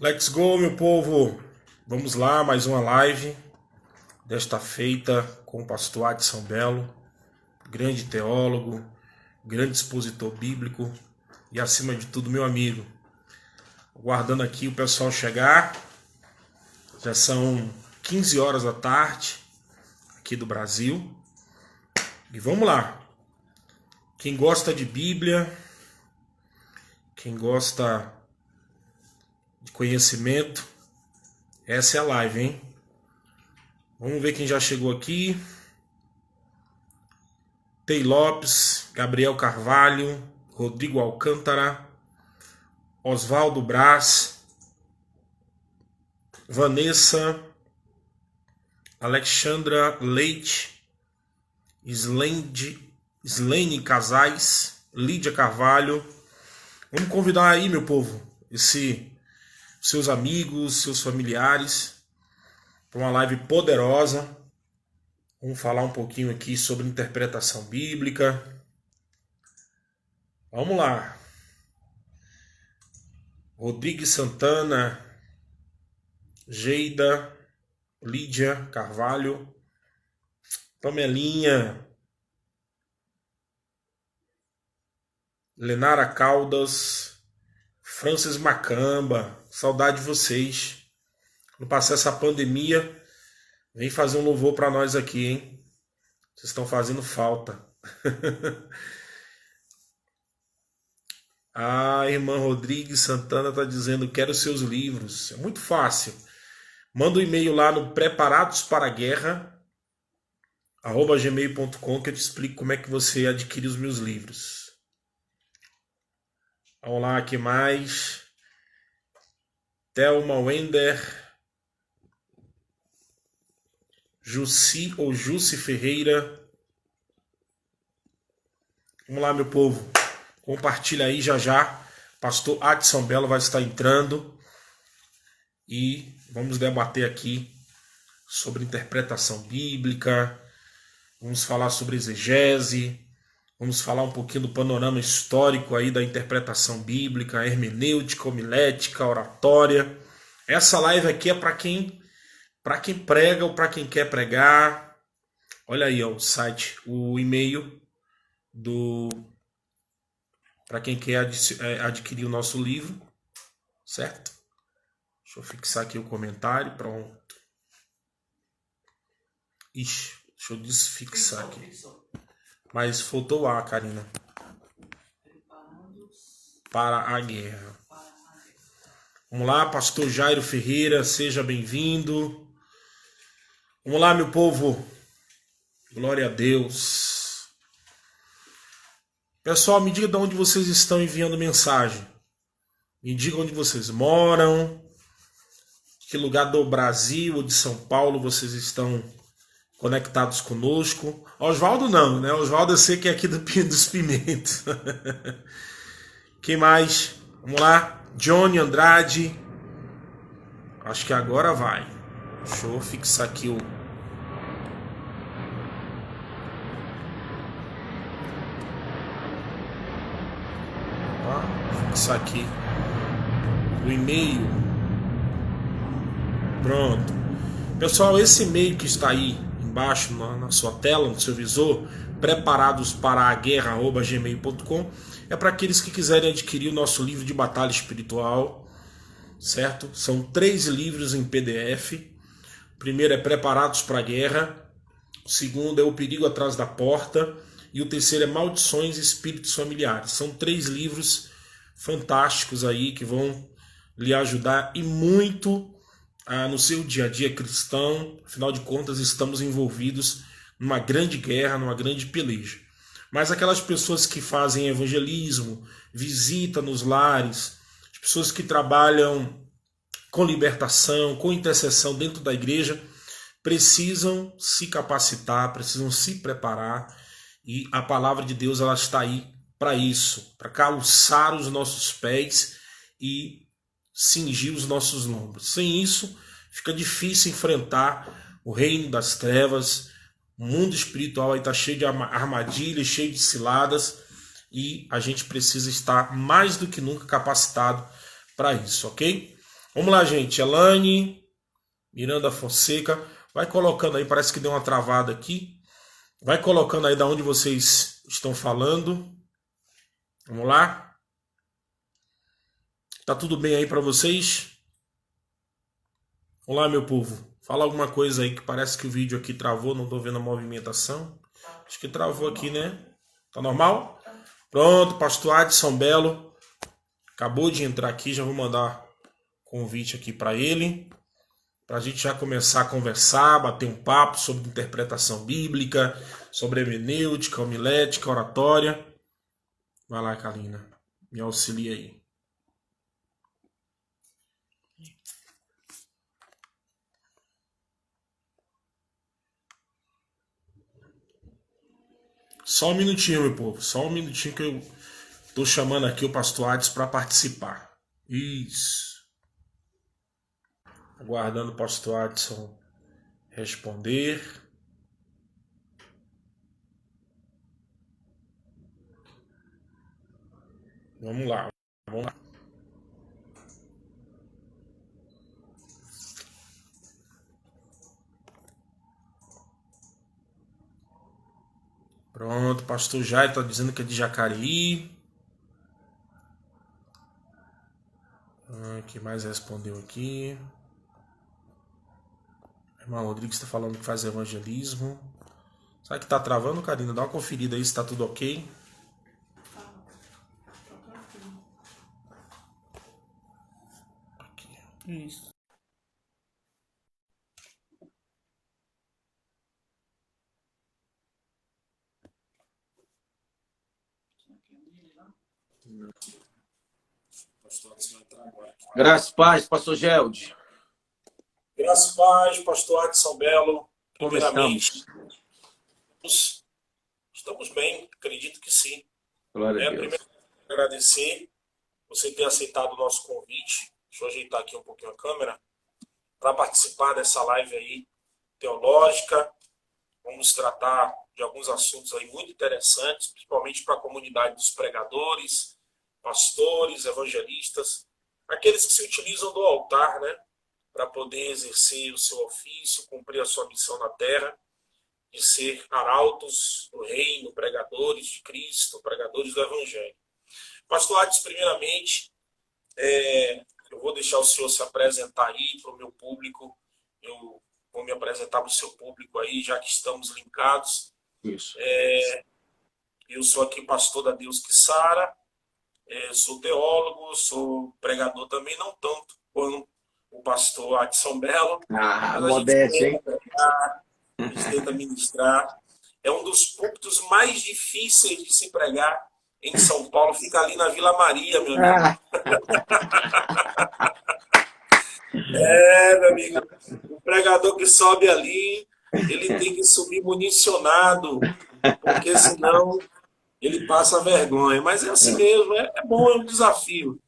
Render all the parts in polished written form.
Let's go, meu povo! Vamos lá, mais uma live desta feita com o pastor Adson Belo, grande teólogo, grande expositor bíblico e, acima de tudo, meu amigo. Aguardando aqui o pessoal chegar, já são 15 horas da tarde aqui do Brasil. E vamos lá! Quem gosta de Bíblia, quem gosta de conhecimento, essa é a live, hein? Vamos ver quem já chegou aqui. Tei Lopes, Gabriel Carvalho, Rodrigo Alcântara, Oswaldo Braz, Vanessa, Alexandra Leite, Slane Casais, Lídia Carvalho. Vamos convidar aí, meu povo, seus amigos, seus familiares, para uma live poderosa. Vamos falar um pouquinho aqui sobre interpretação bíblica. Vamos lá. Rodrigues Santana, Geida, Lídia Carvalho, Pamelinha, Lenara Caldas, Francis Macamba, saudade de vocês. Quando passar essa pandemia, vem fazer um louvor para nós aqui, hein? Vocês estão fazendo falta. A irmã Rodrigues Santana está dizendo: quero seus livros. É muito fácil. Manda um e-mail lá no preparadosparguerra@gmail.com que eu te explico como é que você adquire os meus livros. Vamos lá, que mais? Thelma Wender, Jussi ou Jussi Ferreira. Vamos lá, meu povo. Compartilha aí já já. Pastor Adson Belo vai estar entrando. E vamos debater aqui sobre interpretação bíblica. Vamos falar sobre exegese. Vamos falar um pouquinho do panorama histórico aí da interpretação bíblica, hermenêutica, homilética, oratória. Essa live aqui é para quem prega ou para quem quer pregar. Olha aí, ó, o site, o e-mail para quem quer adquirir o nosso livro, certo? Deixa eu fixar aqui o comentário, pronto. Ixi, deixa eu desfixar aqui. Mas faltou o A, Karina. Para a guerra. Vamos lá, pastor Jairo Ferreira, seja bem-vindo. Vamos lá, meu povo. Glória a Deus. Pessoal, me diga de onde vocês estão enviando mensagem. Me diga onde vocês moram. Que lugar do Brasil ou de São Paulo vocês estão conectados conosco. Oswaldo não, né? Oswaldo eu sei que é aqui do Pinho dos Pimentos. Quem mais? Vamos lá. Johnny Andrade. Acho que agora vai. Deixa eu fixar aqui o... Fixar aqui o e-mail. Pronto. Pessoal, esse e-mail que está aí embaixo na sua tela, no seu visor, preparadosparaaguerra@gmail.com, é para aqueles que quiserem adquirir o nosso livro de batalha espiritual, certo? São 3 livros em PDF. O primeiro é Preparados para a Guerra, o segundo é O Perigo Atrás da Porta e o terceiro é Maldições e Espíritos Familiares. São 3 livros fantásticos aí que vão lhe ajudar e muito no seu dia a dia cristão. Afinal de contas, estamos envolvidos numa grande guerra, numa grande peleja. Mas aquelas pessoas que fazem evangelismo, visita nos lares, as pessoas que trabalham com libertação, com intercessão dentro da igreja, precisam se capacitar, precisam se preparar, e a palavra de Deus ela está aí para isso, para calçar os nossos pés e cingir os nossos lombos. Sem isso, fica difícil enfrentar o reino das trevas. O mundo espiritual está cheio de armadilhas, cheio de ciladas, e a gente precisa estar mais do que nunca capacitado para isso, ok? Vamos lá, gente. Elaine, Miranda Fonseca. Vai colocando aí, parece que deu uma travada aqui. Vai colocando aí da onde vocês estão falando. Vamos lá. Tá tudo bem aí para vocês? Olá, meu povo. Fala alguma coisa aí que parece que o vídeo aqui travou, não tô vendo a movimentação. Acho que travou aqui, né? Tá normal? Pronto, pastor Adson Belo. Acabou de entrar aqui, já vou mandar convite aqui para ele. Para a gente já começar a conversar, bater um papo sobre interpretação bíblica, sobre hermenêutica, homilética, oratória. Vai lá, Kalina. Me auxilia aí. Só um minutinho, meu povo. Só um minutinho que eu tô chamando aqui o pastor Adson para participar. Isso. Aguardando o pastor Adson responder. Vamos lá. Vamos lá. Pronto, pastor Jair está dizendo que é de Jacareí. Quem mais respondeu aqui? Irmão Rodrigues está falando que faz evangelismo. Sabe que está travando, Karina? Dá uma conferida aí se está tudo ok. Aqui. Isso. Graças e paz, pastor Gelde. Graças e paz, pastor Adson Belo. Como estamos? Estamos bem, acredito que sim. Glória a Deus. Primeiro, agradecer você ter aceitado o nosso convite. Deixa eu ajeitar aqui um pouquinho a câmera. Para participar dessa live aí teológica. Vamos tratar de alguns assuntos aí muito interessantes, principalmente para a comunidade dos pregadores, pastores, evangelistas, aqueles que se utilizam do altar, né, para poder exercer o seu ofício, cumprir a sua missão na terra, de ser arautos do reino, pregadores de Cristo, pregadores do Evangelho. Pastor Adson, primeiramente, eu vou deixar o senhor se apresentar aí para o meu público. Eu vou me apresentar para o seu público aí, já que estamos linkados. Isso. Eu sou aqui pastor da Deus que Sara, sou teólogo, sou pregador também, não tanto quanto o pastor Adson Belo. Modéstia, hein? A gente tenta ministrar. É um dos púlpitos mais difíceis de se pregar em São Paulo, fica ali na Vila Maria, meu amigo. Meu amigo, o pregador que sobe ali, ele tem que subir municionado, porque senão ele passa vergonha. Mas é assim mesmo, é bom, é um desafio.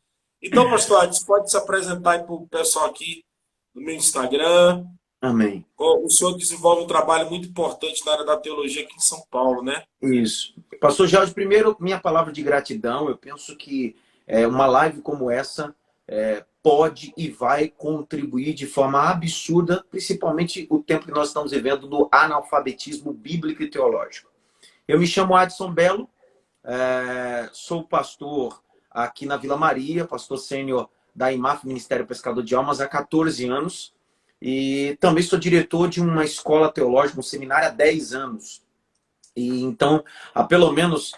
Então, pastor Adson, pode se apresentar aí para o pessoal aqui no meu Instagram. Amém. O senhor desenvolve um trabalho muito importante na área da teologia aqui em São Paulo, né? Isso. Pastor Jorge, primeiro, minha palavra de gratidão. Eu penso que uma live como essa pode e vai contribuir de forma absurda, principalmente o tempo que nós estamos vivendo do analfabetismo bíblico e teológico. Eu me chamo Adson Belo, sou pastor aqui na Vila Maria, pastor sênior da IMAF, Ministério Pescador de Almas, há 14 anos. E também sou diretor de uma escola teológica, um seminário há 10 anos. E então, há pelo menos,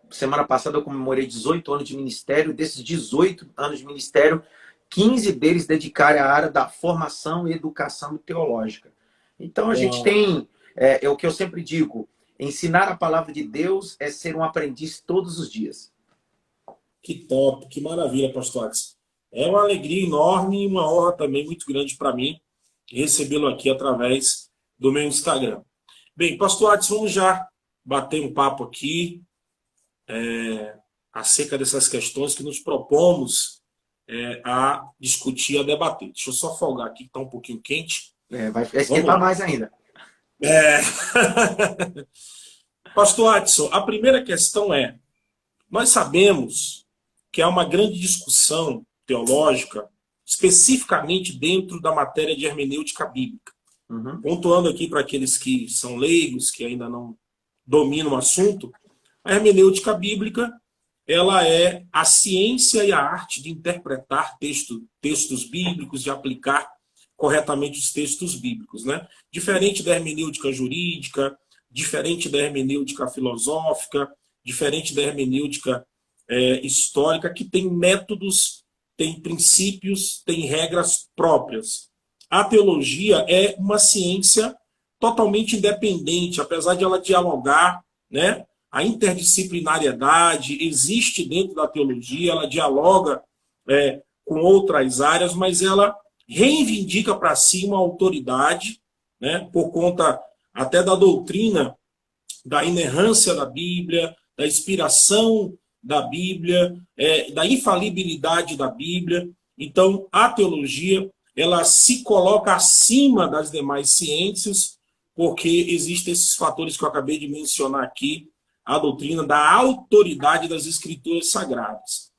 semana passada eu comemorei 18 anos de ministério. Desses 18 anos de ministério, 15 deles dedicaram à área da formação e educação teológica. Então, a gente tem, é o que eu sempre digo, ensinar a palavra de Deus é ser um aprendiz todos os dias. Que top, que maravilha, pastor Adson. É uma alegria enorme e uma honra também muito grande para mim recebê-lo aqui através do meu Instagram. Bem, pastor Adson, vamos já bater um papo aqui acerca dessas questões que nos propomos a discutir, a debater. Deixa eu só folgar aqui, que está um pouquinho quente. Vai esquentar mais ainda. Pastor Adson, a primeira questão nós sabemos que há uma grande discussão teológica especificamente dentro da matéria de hermenêutica bíblica. Pontuando aqui para aqueles que são leigos, que ainda não dominam o assunto, a hermenêutica bíblica, ela é a ciência e a arte de interpretar textos bíblicos, de aplicar corretamente os textos bíblicos, né? Diferente da hermenêutica jurídica, diferente da hermenêutica filosófica, diferente da hermenêutica histórica, que tem métodos, tem princípios, tem regras próprias. A teologia é uma ciência totalmente independente, apesar de ela dialogar, né? A interdisciplinariedade existe dentro da teologia, ela dialoga com outras áreas, mas ela reivindica para si uma autoridade, né? Por conta até da doutrina da inerrância da Bíblia, da inspiração da Bíblia, da infalibilidade da Bíblia. Então, a teologia, ela se coloca acima das demais ciências, porque existem esses fatores que eu acabei de mencionar aqui, a doutrina da autoridade das escrituras sagradas.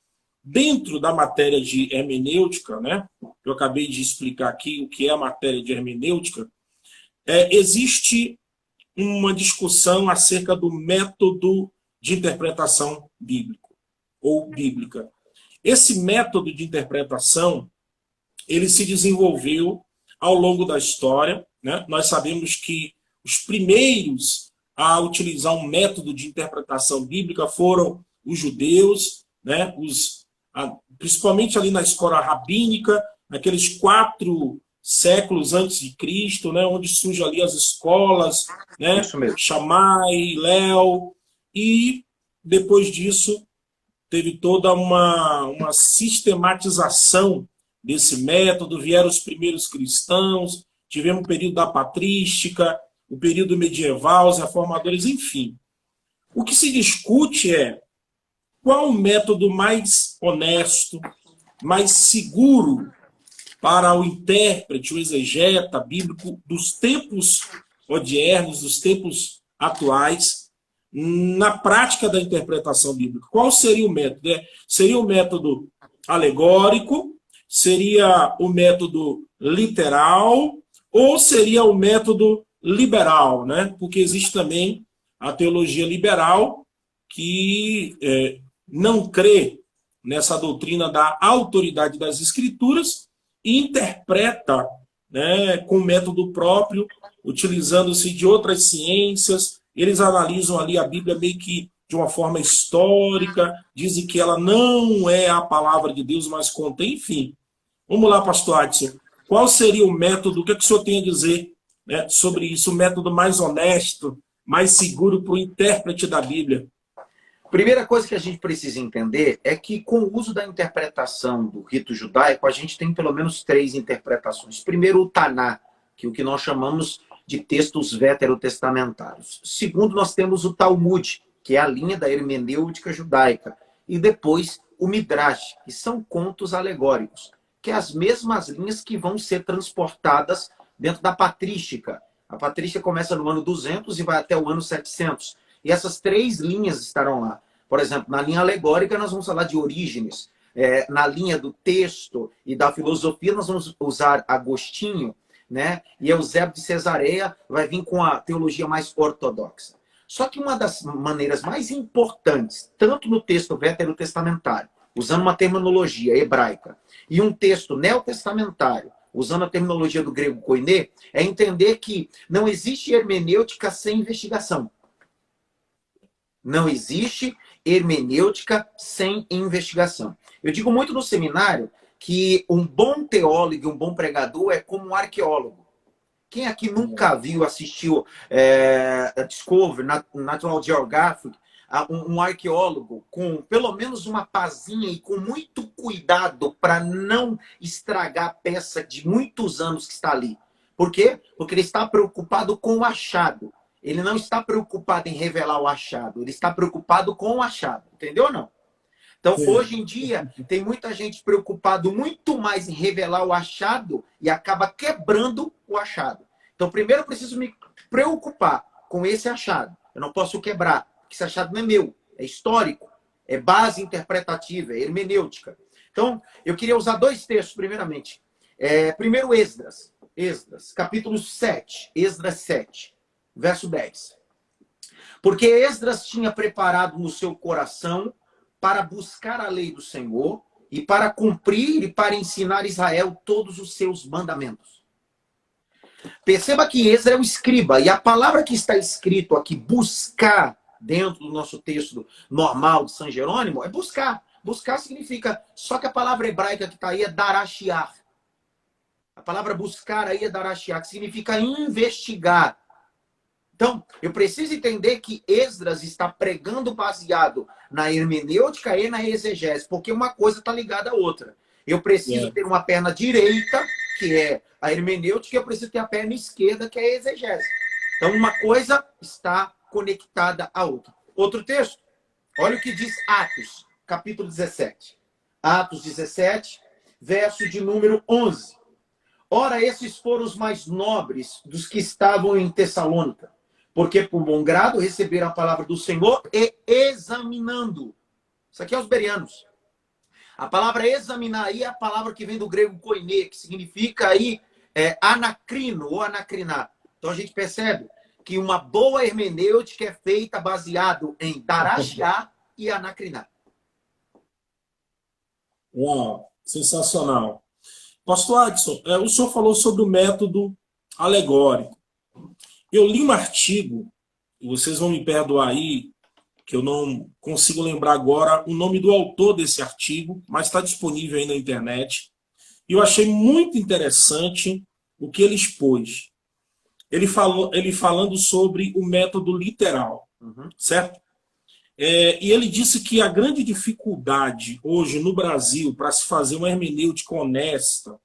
Dentro da matéria de hermenêutica, né, eu acabei de explicar aqui o que é a matéria de hermenêutica, existe uma discussão acerca do método de interpretação bíblico ou bíblica. Esse método de interpretação, ele se desenvolveu ao longo da história, né? Nós sabemos que os primeiros a utilizar um método de interpretação bíblica foram os judeus, né? Principalmente ali na escola rabínica, naqueles 4 séculos antes de Cristo, né? Onde surgem ali as escolas, né? Shammai, Léo, e depois disso teve toda uma sistematização desse método, vieram os primeiros cristãos, tivemos o período da patrística, o período medieval, os reformadores, enfim. O que se discute é qual o método mais honesto, mais seguro para o intérprete, o exegeta bíblico dos tempos odiernos, dos tempos atuais, na prática da interpretação bíblica. Qual seria o método? Seria o método alegórico? Seria o método literal? Ou seria o método liberal, né? Porque existe também a teologia liberal que não crê nessa doutrina da autoridade das escrituras e interpreta, né, com método próprio, utilizando-se de outras ciências. Eles analisam ali a Bíblia meio que de uma forma histórica, dizem que ela não é a palavra de Deus, mas contém, enfim. Vamos lá, pastor Adson. Qual seria o método, o que o senhor tem a dizer, né, sobre isso, o método mais honesto, mais seguro para o intérprete da Bíblia? Primeira coisa que a gente precisa entender é que com o uso da interpretação do rito judaico, a gente tem pelo menos 3 interpretações. Primeiro, o Taná, que é o que nós chamamos de textos veterotestamentários. Segundo, nós temos o Talmud, que é a linha da hermenêutica judaica. E depois, o Midrash, que são contos alegóricos, que é as mesmas linhas que vão ser transportadas dentro da patrística. A patrística começa no ano 200 e vai até o ano 700. E essas 3 linhas estarão lá. Por exemplo, na linha alegórica, nós vamos falar de Orígenes. Na linha do texto e da filosofia, nós vamos usar Agostinho, né? E Eusébio de Cesareia vai vir com a teologia mais ortodoxa. Só que uma das maneiras mais importantes, tanto no texto veterotestamentário, usando uma terminologia hebraica, e um texto neotestamentário, usando a terminologia do grego koiné, é entender que não existe hermenêutica sem investigação. Não existe hermenêutica sem investigação. Eu digo muito no seminário que um bom teólogo e um bom pregador é como um arqueólogo. Quem aqui nunca viu, assistiu a Discovery, National Geographic, um arqueólogo com pelo menos uma pazinha e com muito cuidado para não estragar a peça de muitos anos que está ali? Por quê? Porque ele está preocupado com o achado. Ele não está preocupado em revelar o achado, ele está preocupado com o achado. Entendeu ou não? Então, hoje em dia, tem muita gente preocupado muito mais em revelar o achado e acaba quebrando o achado. Então, primeiro eu preciso me preocupar com esse achado. Eu não posso quebrar, porque esse achado não é meu, é histórico, é base interpretativa, é hermenêutica. Então, eu queria usar dois textos, primeiramente. Primeiro, Esdras, capítulo 7, Esdras 7, verso 10. Porque Esdras tinha preparado no seu coração para buscar a lei do Senhor e para cumprir e para ensinar Israel todos os seus mandamentos. Perceba que Esdras é o escriba, e a palavra que está escrito aqui, buscar, dentro do nosso texto normal de São Jerônimo, é buscar. Buscar significa, só que a palavra hebraica que está aí é darashiar. A palavra buscar aí é darashiar, que significa investigar. Então, eu preciso entender que Esdras está pregando baseado na hermenêutica e na exegese, porque uma coisa está ligada à outra. Eu preciso ter uma perna direita, que é a hermenêutica, e eu preciso ter a perna esquerda, que é a exegese. Então, uma coisa está conectada à outra. Outro texto, olha o que diz Atos, capítulo 17. Atos 17, verso de número 11. Ora, esses foram os mais nobres dos que estavam em Tessalônica, porque por bom grado receberam a palavra do Senhor e examinando. Isso aqui é os bereanos. A palavra examinar aí é a palavra que vem do grego koine, que significa aí anacrino ou anacrinar. Então a gente percebe que uma boa hermenêutica é feita baseado em darashiá e anacrinar. Uau, sensacional. Pastor Adson, o senhor falou sobre o método alegórico. Eu li um artigo, vocês vão me perdoar aí, que eu não consigo lembrar agora o nome do autor desse artigo, mas está disponível aí na internet. E eu achei muito interessante o que ele expôs. Ele falando sobre o método literal, certo? E ele disse que a grande dificuldade hoje no Brasil para se fazer uma hermenêutica honesta,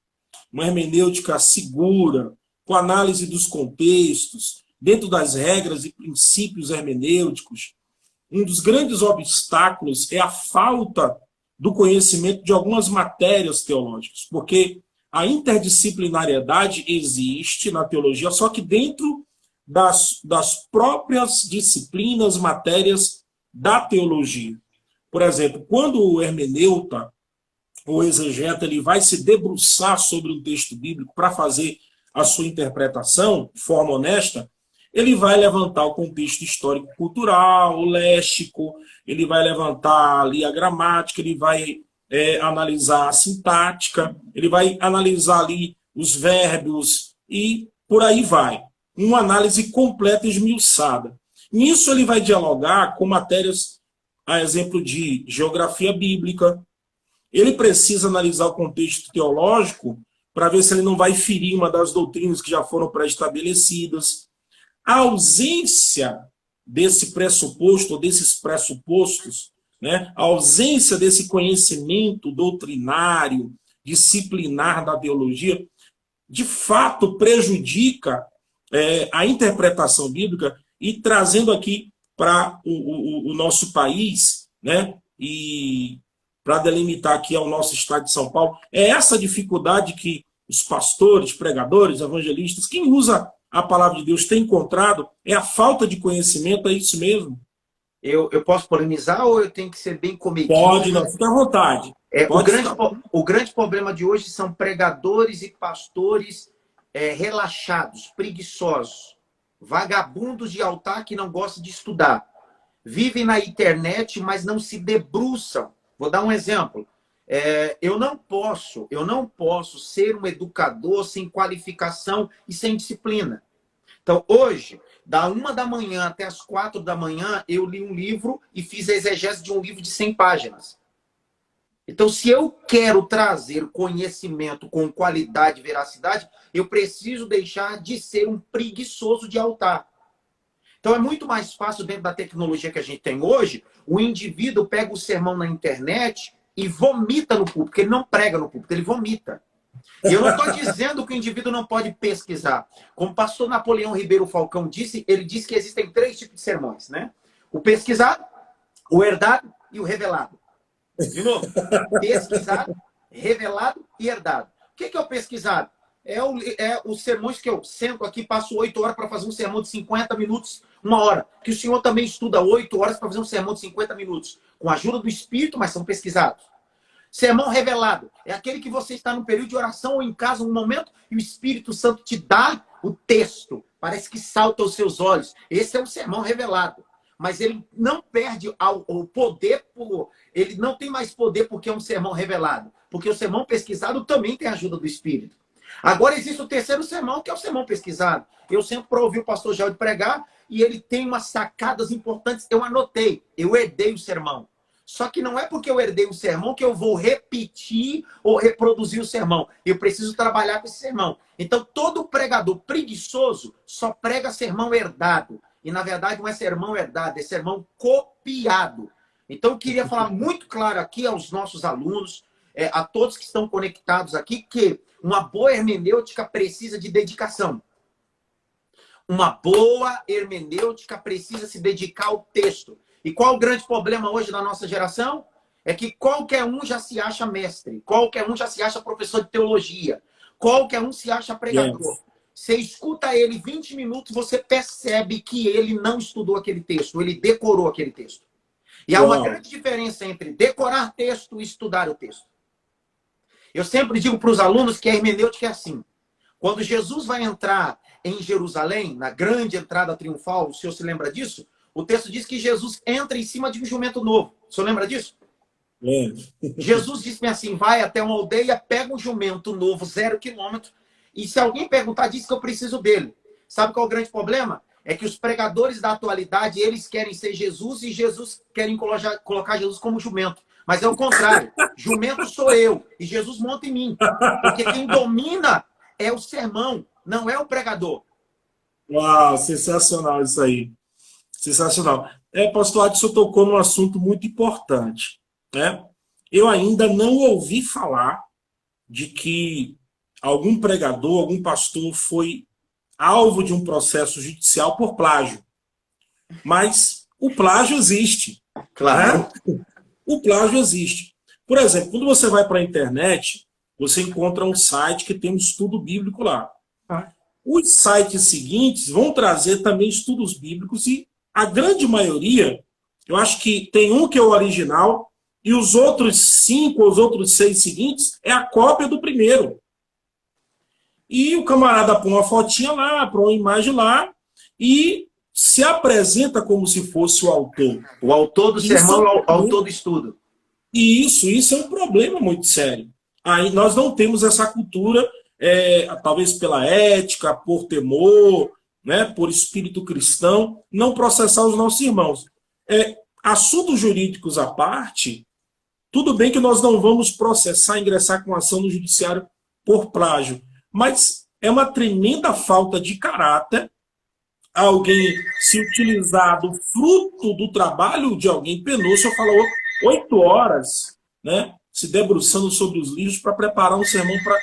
uma hermenêutica segura, com análise dos contextos, dentro das regras e princípios hermenêuticos, um dos grandes obstáculos é a falta do conhecimento de algumas matérias teológicas, porque a interdisciplinariedade existe na teologia, só que dentro das próprias disciplinas, matérias da teologia. Por exemplo, quando o hermeneuta, o exegeta, ele vai se debruçar sobre um texto bíblico para fazer a sua interpretação de forma honesta, ele vai levantar o contexto histórico-cultural, o léxico, ele vai levantar ali a gramática, ele vai analisar a sintática, ele vai analisar ali os verbos e por aí vai. Uma análise completa e esmiuçada. Nisso ele vai dialogar com matérias, a exemplo de geografia bíblica. Ele precisa analisar o contexto teológico para ver se ele não vai ferir uma das doutrinas que já foram pré-estabelecidas. A ausência desse pressuposto, ou desses pressupostos, né, a ausência desse conhecimento doutrinário, disciplinar da teologia, de fato prejudica a interpretação bíblica e trazendo aqui para o nosso país, né, e para delimitar aqui ao nosso estado de São Paulo, é essa dificuldade que os pastores, pregadores, evangelistas, quem usa a palavra de Deus tem encontrado, é a falta de conhecimento, é isso mesmo? Eu posso polemizar ou eu tenho que ser bem comedido? Pode, não, fica à vontade. O grande problema de hoje são pregadores e pastores relaxados, preguiçosos, vagabundos de altar que não gostam de estudar. Vivem na internet, mas não se debruçam. Vou dar um exemplo. Eu não posso ser um educador sem qualificação e sem disciplina. Então, hoje, da 1 da manhã até as 4 da manhã, eu li um livro e fiz a exegese de um livro de 100 páginas. Então, se eu quero trazer conhecimento com qualidade e veracidade, eu preciso deixar de ser um preguiçoso de altar. Então, é muito mais fácil, dentro da tecnologia que a gente tem hoje, o indivíduo pega o sermão na internet e vomita no púlpito, porque ele não prega no púlpito, ele vomita. E eu não estou dizendo que o indivíduo não pode pesquisar. Como o pastor Napoleão Ribeiro Falcão disse, ele disse que existem 3 tipos de sermões, né? O pesquisado, o herdado e o revelado. De novo, pesquisado, revelado e herdado. O que é o pesquisado? É os sermões que eu sento aqui, passo 8 horas para fazer um sermão de 50 minutos, 1 hora. Que o senhor também estuda 8 horas para fazer um sermão de 50 minutos. Com a ajuda do Espírito, mas são pesquisados. Sermão revelado é aquele que você está no período de oração ou em casa, um momento, e o Espírito Santo te dá o texto. Parece que salta aos seus olhos. Esse é um sermão revelado. Mas ele não perde o poder, ele não tem mais poder porque é um sermão revelado. Porque o sermão pesquisado também tem a ajuda do Espírito. Agora existe o terceiro sermão, que é o sermão pesquisado. Eu sempre ouvi o pastor Gelde pregar e ele tem umas sacadas importantes. Eu anotei, eu herdei o sermão. Só que não é porque eu herdei o sermão que eu vou repetir ou reproduzir o sermão. Eu preciso trabalhar com esse sermão. Então, todo pregador preguiçoso só prega sermão herdado. E, na verdade, não é sermão herdado, é sermão copiado. Então, eu queria falar muito claro aqui aos nossos alunos, a todos que estão conectados aqui, que uma boa hermenêutica precisa de dedicação. Uma boa hermenêutica precisa se dedicar ao texto. E qual o grande problema hoje da nossa geração? É que qualquer um já se acha mestre, qualquer um já se acha professor de teologia, qualquer um se acha pregador. Yes. Você escuta ele 20 minutos, você percebe que ele não estudou aquele texto, ele decorou aquele texto. E há uma grande diferença entre decorar texto e estudar o texto. Eu sempre digo para os alunos que a hermenêutica é assim. Quando Jesus vai entrar em Jerusalém, na grande entrada triunfal, o senhor se lembra disso? O texto diz que Jesus entra em cima de um jumento novo. O senhor lembra disso? Jesus disse assim, vai até uma aldeia, pega um jumento novo, 0 quilômetro, e se alguém perguntar, diz que eu preciso dele. Sabe qual é o grande problema? É que os pregadores da atualidade, eles querem ser Jesus e Jesus querem colocar Jesus como jumento. Mas é o contrário. Jumento sou eu e Jesus monta em mim. Porque quem domina é o sermão, não é o pregador. Uau, sensacional isso aí. Sensacional. Pastor Adson tocou num assunto muito importante, né? Eu ainda não ouvi falar de que algum pregador, algum pastor foi alvo de um processo judicial por plágio. Mas o plágio existe. Claro. Né? O plágio existe. Por exemplo, quando você vai para a internet, você encontra um site que tem um estudo bíblico lá. Os sites seguintes vão trazer também estudos bíblicos e a grande maioria, eu acho que tem um que é o original e os outros 5, os outros 6 seguintes é a cópia do primeiro. E o camarada põe uma fotinha lá, põe uma imagem lá e se apresenta como se fosse o autor. O autor do sermão, o autor do estudo. E isso é um problema muito sério. Aí nós não temos essa cultura, talvez pela ética, por temor, né, por espírito cristão, não processar os nossos irmãos. Assuntos jurídicos à parte, tudo bem que nós não vamos processar, ingressar com ação no judiciário por plágio, mas é uma tremenda falta de caráter alguém se utilizar do fruto do trabalho de alguém penoso. Eu falo 8 horas, né, se debruçando sobre os livros para preparar um sermão para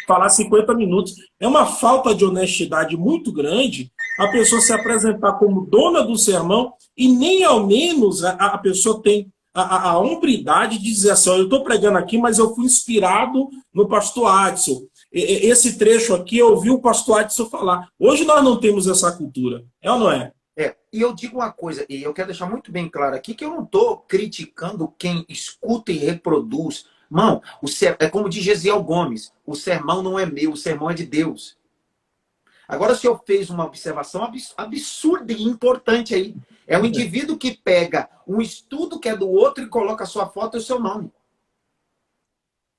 falar 50 minutos. É uma falta de honestidade muito grande a pessoa se apresentar como dona do sermão e nem ao menos a pessoa tem a hombridade de dizer assim, eu estou pregando aqui, mas eu fui inspirado no pastor Adson. Esse trecho aqui eu ouvi o pastor Adson falar. Hoje nós não temos essa cultura, é ou não é? E eu digo uma coisa, e eu quero deixar muito bem claro aqui, que eu não estou criticando quem escuta e reproduz. Mano, é como diz Gesiel Gomes, o sermão não é meu, o sermão é de Deus. Agora o senhor fez uma observação absurda e importante aí. É um indivíduo que pega um estudo que é do outro e coloca a sua foto e o seu nome.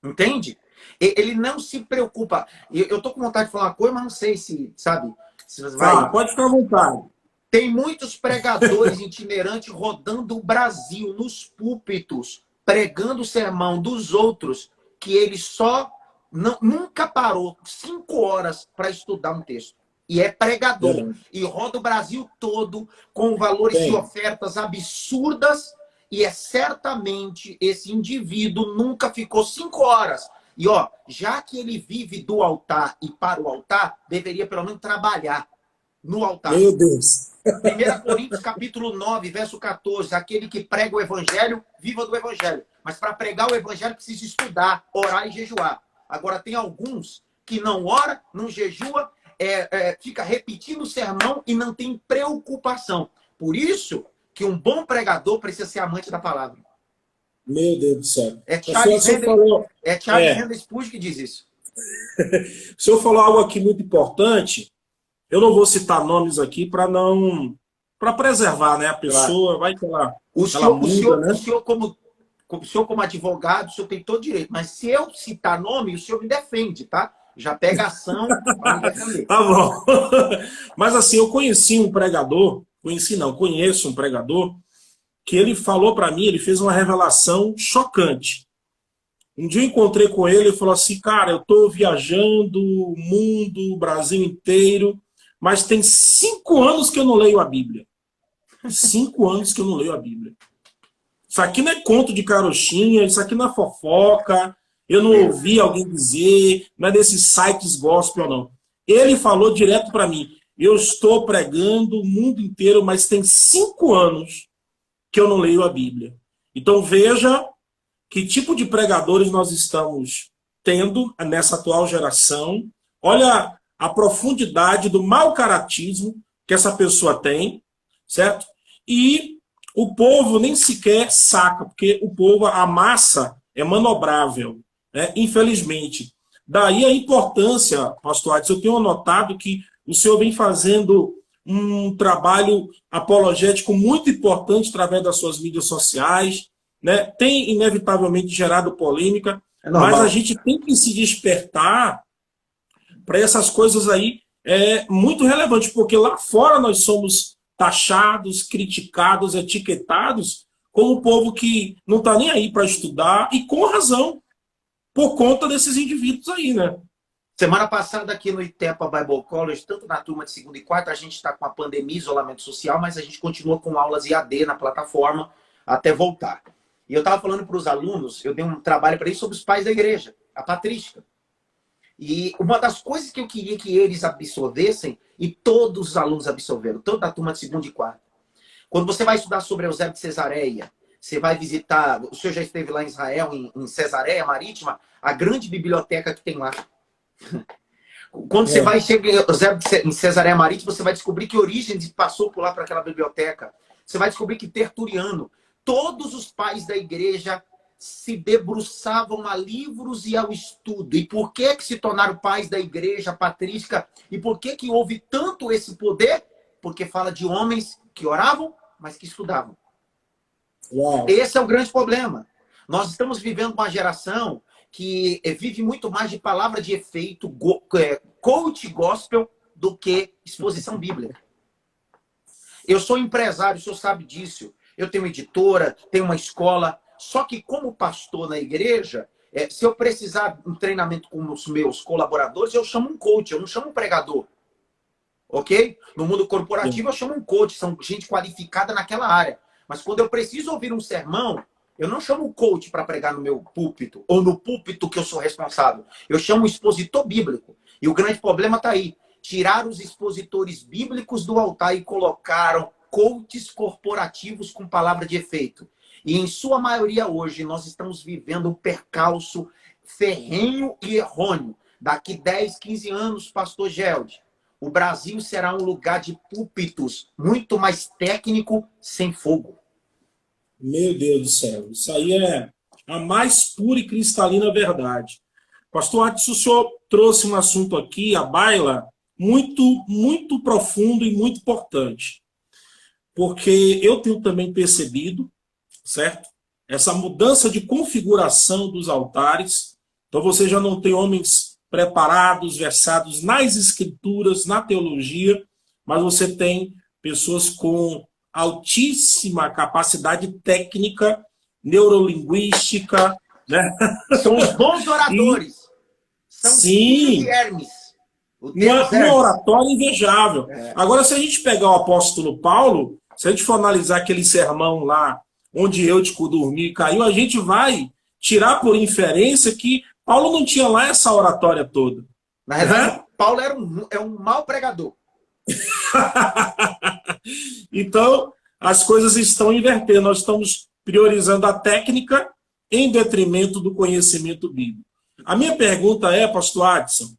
Entende? Ele não se preocupa. Eu estou com vontade de falar uma coisa, mas não sei se, sabe? Se você vai... pode ficar à vontade. Tem muitos pregadores itinerantes rodando o Brasil, nos púlpitos, pregando o sermão dos outros, que ele nunca parou 5 horas para estudar um texto. E é pregador. E roda o Brasil todo com valores de ofertas absurdas. E certamente esse indivíduo nunca ficou 5 horas. E já que ele vive do altar e para o altar, deveria pelo menos trabalhar no altar. Meu Deus. 1 Coríntios capítulo 9, verso 14. Aquele que prega o evangelho, viva do evangelho. Mas para pregar o evangelho precisa estudar, orar e jejuar. Agora tem alguns que não ora, não jejua, fica repetindo o sermão e não tem preocupação. Por isso que um bom pregador precisa ser amante da palavra. Meu Deus do céu. É Pastor, o Charles senhor Handel, falou, é Charles é, Handel Spurgeon que diz isso. o senhor falou algo aqui muito importante. Eu não vou citar nomes aqui para preservar, né, a Claro. pessoa, vai que ela muda, né? O senhor como advogado, o senhor tem todo direito. Mas se eu citar nome, o senhor me defende, tá? Já pega ação para me defender. Tá bom. Mas assim, eu conheci um pregador, conheço um pregador, que ele falou para mim, ele fez uma revelação chocante. Um dia eu encontrei com ele e falou assim, cara, eu estou viajando o mundo, o Brasil inteiro, mas tem 5 anos que eu não leio a Bíblia. 5 anos que eu não leio a Bíblia. Isso aqui não é conto de carochinha, isso aqui não é fofoca, eu não ouvi alguém dizer, não é desses sites gospel, não. Ele falou direto para mim, eu estou pregando o mundo inteiro, mas tem 5 anos que eu não leio a Bíblia. Então veja que tipo de pregadores nós estamos tendo nessa atual geração. Olha a profundidade do mau caratismo que essa pessoa tem, certo? E o povo nem sequer saca, porque o povo, a massa é manobrável, né? Infelizmente. Daí a importância, pastor Adson, eu tenho notado que o senhor vem fazendo um trabalho apologético muito importante através das suas mídias sociais, né? Tem inevitavelmente gerado polêmica, mas a gente tem que se despertar para essas coisas aí muito relevantes, porque lá fora nós somos taxados, criticados, etiquetados como um povo que não está nem aí para estudar, e com razão, por conta desses indivíduos aí, né? Semana passada aqui no Itepa Bible College, tanto na turma de segunda e quarta, a gente está com a pandemia, isolamento social, mas a gente continua com aulas IAD na plataforma até voltar. E eu estava falando para os alunos, eu dei um trabalho para eles sobre os pais da igreja, a patrística. E uma das coisas que eu queria que eles absorvessem, e todos os alunos absorveram, tanto a turma de segunda e quarta. Quando você vai estudar sobre Eusébio de Cesareia, você vai visitar, o senhor já esteve lá em Israel, em Cesareia Marítima, a grande biblioteca que tem lá. Quando você vai chegar em Cesareia Marítima, você vai descobrir que Orígenes passou por lá para aquela biblioteca. Você vai descobrir que Tertuliano, todos os pais da igreja se debruçavam a livros e ao estudo. E por que se tornaram pais da igreja patrística? E por que houve tanto esse poder? Porque fala de homens que oravam, mas que estudavam. Uau. Esse é o grande problema. Nós estamos vivendo uma geração que vive muito mais de palavra de efeito, coach gospel, do que exposição bíblica. Eu sou empresário, o senhor sabe disso. Eu tenho uma editora, tenho uma escola. Só que como pastor na igreja, se eu precisar de um treinamento com os meus colaboradores, eu chamo um coach, eu não chamo um pregador. Ok? No mundo corporativo, eu chamo um coach, são gente qualificada naquela área. Mas quando eu preciso ouvir um sermão, eu não chamo o coach para pregar no meu púlpito, ou no púlpito que eu sou responsável. Eu chamo o expositor bíblico. E o grande problema está aí. Tiraram os expositores bíblicos do altar e colocaram coaches corporativos com palavra de efeito. E em sua maioria hoje, nós estamos vivendo um percalço ferrenho e errôneo. Daqui 10, 15 anos, pastor Gelde, o Brasil será um lugar de púlpitos muito mais técnico, sem fogo. Meu Deus do céu, isso aí é a mais pura e cristalina verdade. Pastor Adson, o senhor trouxe um assunto aqui, a baila, muito, muito profundo e muito importante. Porque eu tenho também percebido, certo? Essa mudança de configuração dos altares. Então você já não tem homens preparados, versados nas escrituras, na teologia, mas você tem pessoas com altíssima capacidade técnica, neurolinguística, né? São os bons oradores. São sim, Hermes. uma oratória invejável. Agora, se a gente pegar o apóstolo Paulo, se a gente for analisar aquele sermão lá, onde Eutico dormiu e caiu, a gente vai tirar por inferência que Paulo não tinha lá essa oratória toda. Na verdade, Paulo é um mau pregador. Então, as coisas estão invertendo. Nós estamos priorizando a técnica em detrimento do conhecimento bíblico. A minha pergunta é, pastor Adson,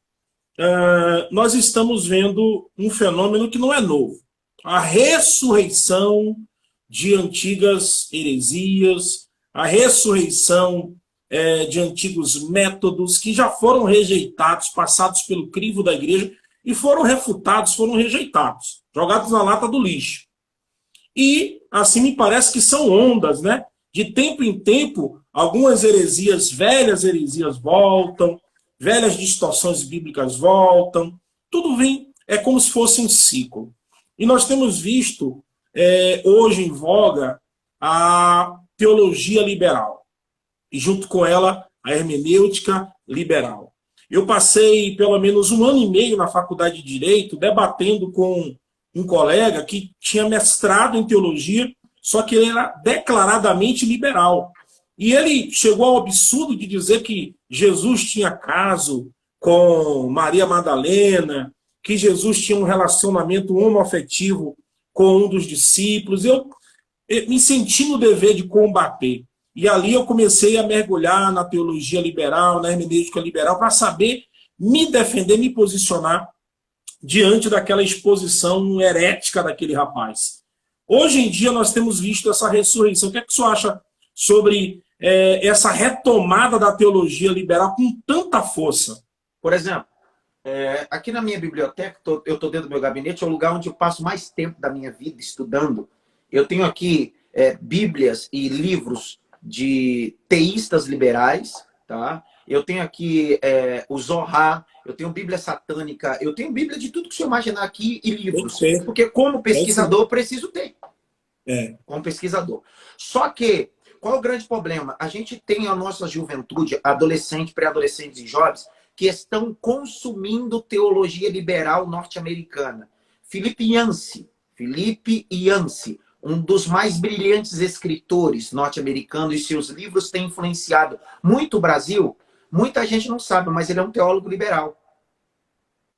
nós estamos vendo um fenômeno que não é novo. A ressurreição de antigas heresias, a ressurreição de antigos métodos que já foram rejeitados, passados pelo crivo da igreja e foram refutados, foram rejeitados, jogados na lata do lixo. E assim me parece que são ondas, né? De tempo em tempo, algumas heresias, velhas heresias voltam, velhas distorções bíblicas voltam, tudo vem, é como se fosse um ciclo. E nós temos visto hoje em voga a teologia liberal, e junto com ela a hermenêutica liberal. Eu passei pelo menos 1 ano e meio na faculdade de Direito debatendo com um colega que tinha mestrado em teologia, só que ele era declaradamente liberal. E ele chegou ao absurdo de dizer que Jesus tinha caso com Maria Madalena, que Jesus tinha um relacionamento homoafetivo com um dos discípulos. Eu me senti no dever de combater. E ali eu comecei a mergulhar na teologia liberal, na hermenêutica liberal, para saber me defender, me posicionar diante daquela exposição herética daquele rapaz. Hoje em dia nós temos visto essa ressurreição. O que é que o senhor acha sobre essa retomada da teologia liberal com tanta força? Por exemplo, aqui na minha biblioteca, eu estou dentro do meu gabinete, é o lugar onde eu passo mais tempo da minha vida estudando. Eu tenho aqui bíblias e livros de teístas liberais, tá? Eu tenho aqui o Zohar, eu tenho Bíblia satânica, eu tenho Bíblia de tudo que você imaginar aqui e livros. Porque como pesquisador eu preciso ter. Como pesquisador. Só que, qual é o grande problema? A gente tem a nossa juventude, adolescente, pré-adolescentes e jovens, que estão consumindo teologia liberal norte-americana. Philip Yancey, um dos mais brilhantes escritores norte-americanos, e seus livros têm influenciado muito o Brasil. Muita gente não sabe, mas ele é um teólogo liberal.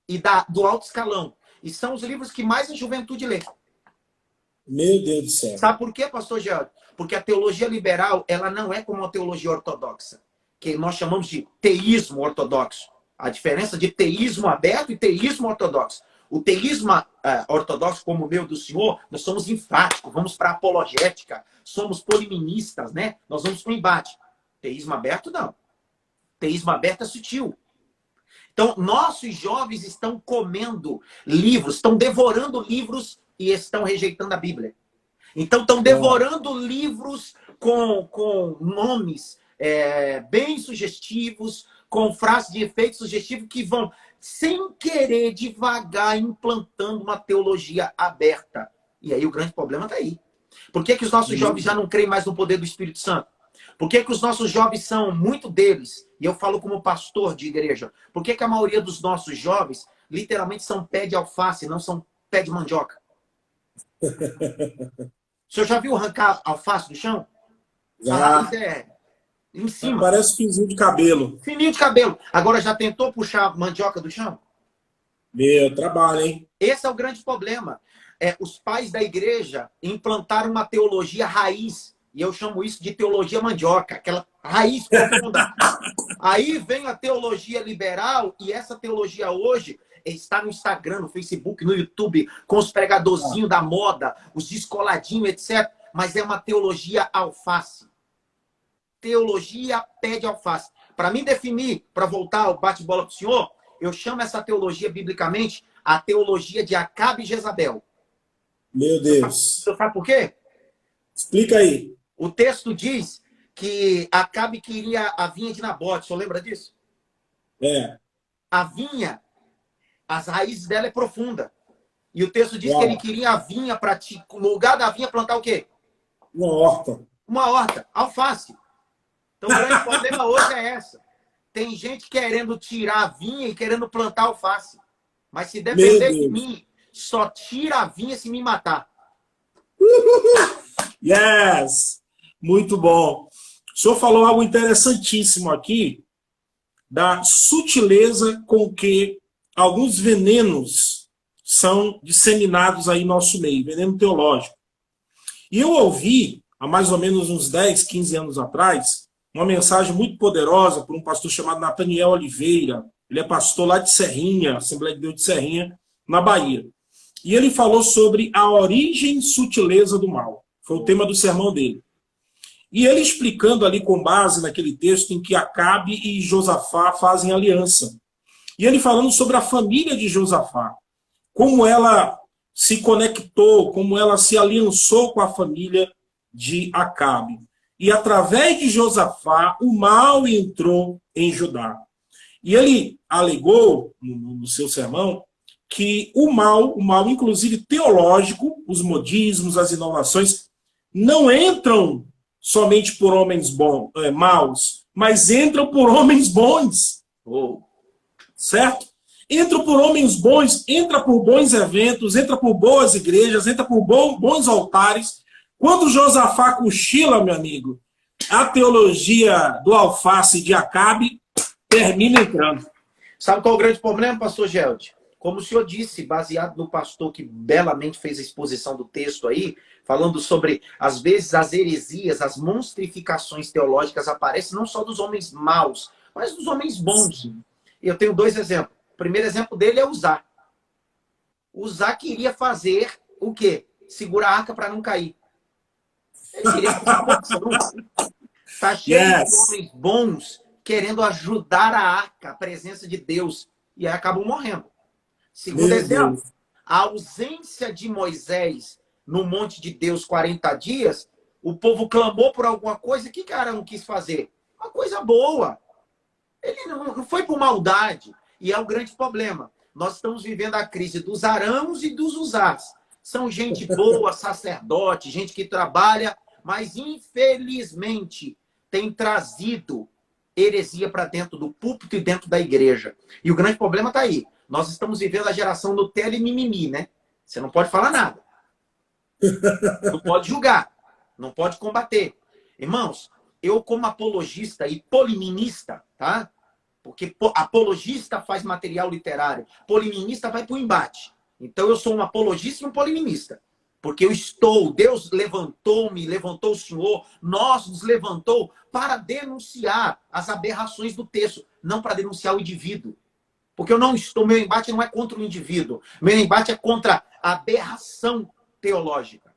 E do alto escalão. E são os livros que mais a juventude lê. Meu Deus do céu. Sabe por quê, pastor Geraldo? Porque a teologia liberal, ela não é como a teologia ortodoxa, que nós chamamos de teísmo ortodoxo. A diferença de teísmo aberto e teísmo ortodoxo. O teísmo ortodoxo, como o meu do senhor, nós somos enfáticos, vamos para a apologética, somos poliministas, né? Nós vamos para o embate. Teísmo aberto, não. Teísmo aberto é sutil. Então, nossos jovens estão comendo livros, estão devorando livros e estão rejeitando a Bíblia. Então, estão devorando livros com nomes bem sugestivos, com frases de efeito sugestivo que vão, sem querer, devagar, implantando uma teologia aberta. E aí o grande problema está aí. Por que os nossos jovens já não creem mais no poder do Espírito Santo? Por que os nossos jovens são, muito deles, e eu falo como pastor de igreja, por que a maioria dos nossos jovens literalmente são pé de alface, não são pé de mandioca? O senhor já viu arrancar alface do chão? Já. A raiz em cima. Parece fininho de cabelo. Fininho de cabelo. Agora já tentou puxar mandioca do chão? Meu trabalho, hein? Esse é o grande problema. Os pais da igreja implantaram uma teologia raiz. E eu chamo isso de teologia mandioca. Aquela raiz profunda. Aí vem a teologia liberal. E essa teologia hoje está no Instagram, no Facebook, no YouTube, com os pregadorzinhos da moda, os descoladinhos, etc. Mas é uma teologia alface. Teologia pé de alface. Para mim definir, para voltar ao bate-bola para o senhor, eu chamo essa teologia, biblicamente, a teologia de Acabe e Jezabel. Meu Deus. Você sabe por quê? Explica aí. O texto diz que Acabe queria a vinha de Nabote. O senhor lembra disso? A vinha, as raízes dela é profunda. E o texto diz que ele queria a vinha para, no lugar da vinha, plantar o quê? Uma horta. Uma horta, alface. Então o grande problema hoje é essa. Tem gente querendo tirar a vinha e querendo plantar alface. Mas se depender de mim, só tira a vinha se me matar. Yes! Muito bom. O senhor falou algo interessantíssimo aqui, da sutileza com que alguns venenos são disseminados aí no nosso meio, veneno teológico. E eu ouvi, há mais ou menos uns 10, 15 anos atrás, uma mensagem muito poderosa por um pastor chamado Nathaniel Oliveira. Ele é pastor lá de Serrinha, Assembleia de Deus de Serrinha, na Bahia. E ele falou sobre a origem e sutileza do mal. Foi o tema do sermão dele. E ele explicando ali com base naquele texto em que Acabe e Josafá fazem aliança. E ele falando sobre a família de Josafá, como ela se conectou, como ela se aliançou com a família de Acabe. E através de Josafá, o mal entrou em Judá. E ele alegou, no seu sermão, que o mal inclusive teológico, os modismos, as inovações, não entram somente por homens maus, mas entram por homens bons. Certo? Entra por homens bons, entra por bons eventos, entra por boas igrejas, entra por bons altares. Quando Josafá cochila, meu amigo, a teologia do alface de Acabe termina entrando. Sabe qual é o grande problema, pastor Gelde? Como o senhor disse, baseado no pastor que belamente fez a exposição do texto aí, falando sobre, às vezes, as heresias, as monstrificações teológicas aparecem não só dos homens maus, mas dos homens bons. E eu tenho 2 exemplos. O primeiro exemplo dele é Uzá. Uzá queria fazer o quê? Segurar a arca para não cair. Ele queria fazer uma porção. Está cheio de homens bons querendo ajudar a arca, a presença de Deus. E aí acabam morrendo. Segundo exemplo, a ausência de Moisés no monte de Deus 40 dias, o povo clamou por alguma coisa. O que Arão quis fazer? Uma coisa boa. Ele não foi por maldade. E é o grande problema. Nós estamos vivendo a crise dos Arãos e dos Uzás. São gente boa, sacerdote, gente que trabalha, mas infelizmente tem trazido heresia para dentro do púlpito e dentro da igreja. E o grande problema está aí. Nós estamos vivendo a geração Nutella e mimimi, né? Você não pode falar nada. Não pode julgar. Não pode combater. Irmãos, eu como apologista e poliminista, tá? Porque apologista faz material literário. Poliminista vai para o embate. Então eu sou um apologista e um poliminista. Porque Deus levantou-me, levantou o Senhor, nos levantou para denunciar as aberrações do texto, não para denunciar o indivíduo. Porque meu embate não é contra o indivíduo. Meu embate é contra a aberração teológica.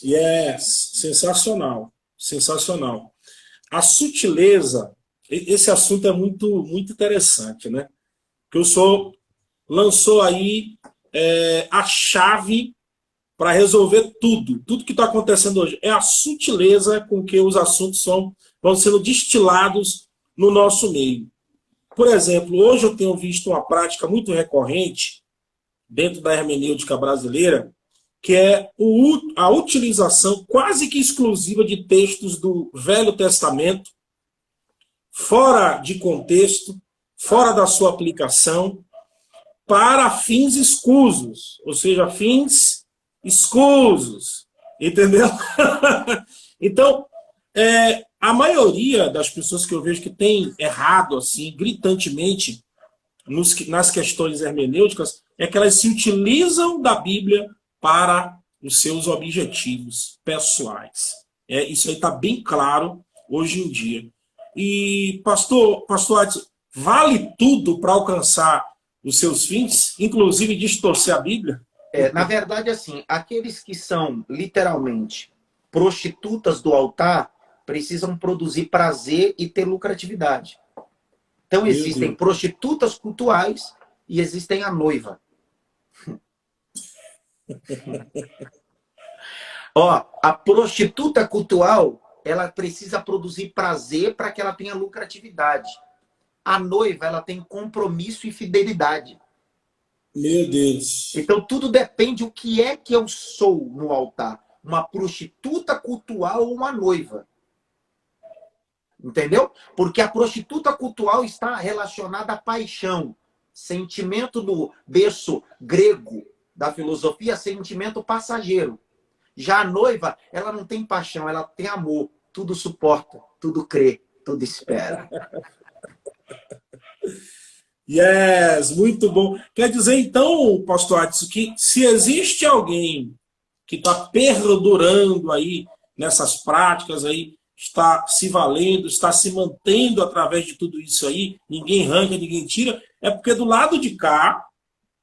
Yes, sensacional, sensacional. A sutileza, esse assunto é muito, muito interessante, né? Que o senhor lançou aí a chave para resolver tudo que está acontecendo hoje. É a sutileza com que os assuntos vão sendo destilados no nosso meio. Por exemplo, hoje eu tenho visto uma prática muito recorrente dentro da hermenêutica brasileira, que é a utilização quase que exclusiva de textos do Velho Testamento, fora de contexto, fora da sua aplicação, para fins escusos, ou seja, fins escusos, entendeu? Então, a maioria das pessoas que eu vejo que tem errado, assim, gritantemente, nas questões hermenêuticas, é que elas se utilizam da Bíblia para os seus objetivos pessoais. Isso aí está bem claro hoje em dia. E, pastor Adson, vale tudo para alcançar os seus fins, inclusive distorcer a Bíblia? Na verdade, assim, aqueles que são literalmente prostitutas do altar precisam produzir prazer e ter lucratividade. Então existem prostitutas cultuais e existem a noiva. A prostituta cultual, ela precisa produzir prazer para que ela tenha lucratividade. A noiva, ela tem compromisso e fidelidade. Meu Deus. Então tudo depende do que é que eu sou no altar. Uma prostituta cultual ou uma noiva. Entendeu? Porque a prostituta cultual está relacionada à paixão. Sentimento do berço grego da filosofia, sentimento passageiro. Já a noiva, ela não tem paixão, ela tem amor. Tudo suporta, tudo crê, tudo espera. Yes, muito bom. Quer dizer, então, pastor Adson, que se existe alguém que está perdurando aí nessas práticas aí, está se valendo, está se mantendo através de tudo isso aí, ninguém arranca, ninguém tira, é porque do lado de cá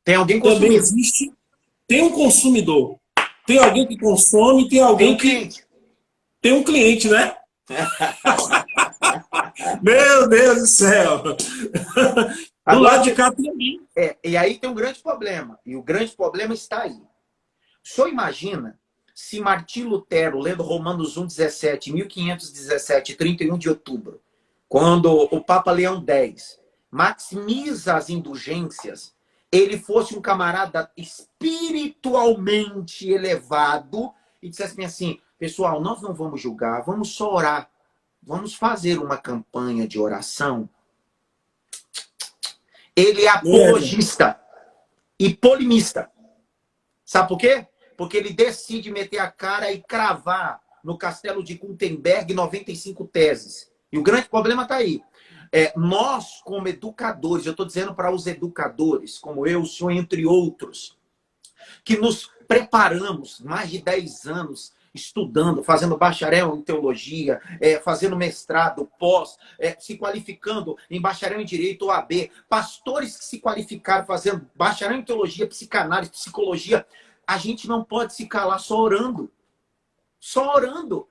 tem alguém também existe, tem um consumidor. Tem alguém que consome, tem alguém que... tem um cliente, né? Meu Deus do céu! Do Agora, lado de cá tem alguém. e aí tem um grande problema. E o grande problema está aí. O senhor imagina se Martim Lutero, lendo Romanos 1,17, 1517, 31 de outubro, quando o Papa Leão X maximiza as indulgências, ele fosse um camarada espiritualmente elevado e dissesse assim, pessoal, nós não vamos julgar, vamos só orar. Vamos fazer uma campanha de oração. Ele é apologista e polemista. Sabe por quê? Porque ele decide meter a cara e cravar no castelo de Gutenberg 95 teses. E o grande problema está aí. Nós, como educadores, eu estou dizendo para os educadores, como eu, o senhor, entre outros, que nos preparamos mais de 10 anos estudando, fazendo bacharel em teologia, fazendo mestrado, pós, se qualificando em bacharel em direito, OAB, pastores que se qualificaram fazendo bacharel em teologia, psicanálise, psicologia. A gente não pode se calar só orando. Só orando.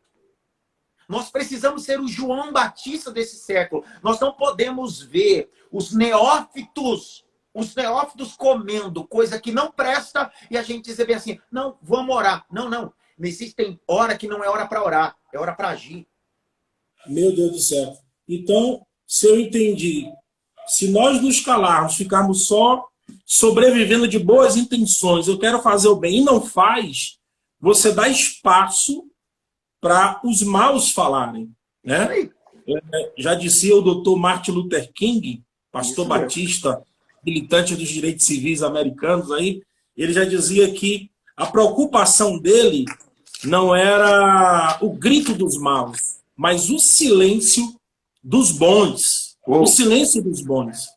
Nós precisamos ser o João Batista desse século. Nós não podemos ver os neófitos comendo coisa que não presta e a gente dizer bem assim, não, vamos orar. Não, não. Não existe hora que não é hora para orar, é hora para agir. Meu Deus do céu. Então, se eu entendi, se nós nos calarmos, ficarmos só sobrevivendo de boas intenções, eu quero fazer o bem e não faz, você dá espaço para os maus falarem, né? Já dizia o doutor Martin Luther King, pastor batista, militante dos direitos civis americanos, aí, ele já dizia que a preocupação dele não era o grito dos maus, mas o silêncio dos bons. O silêncio dos bons.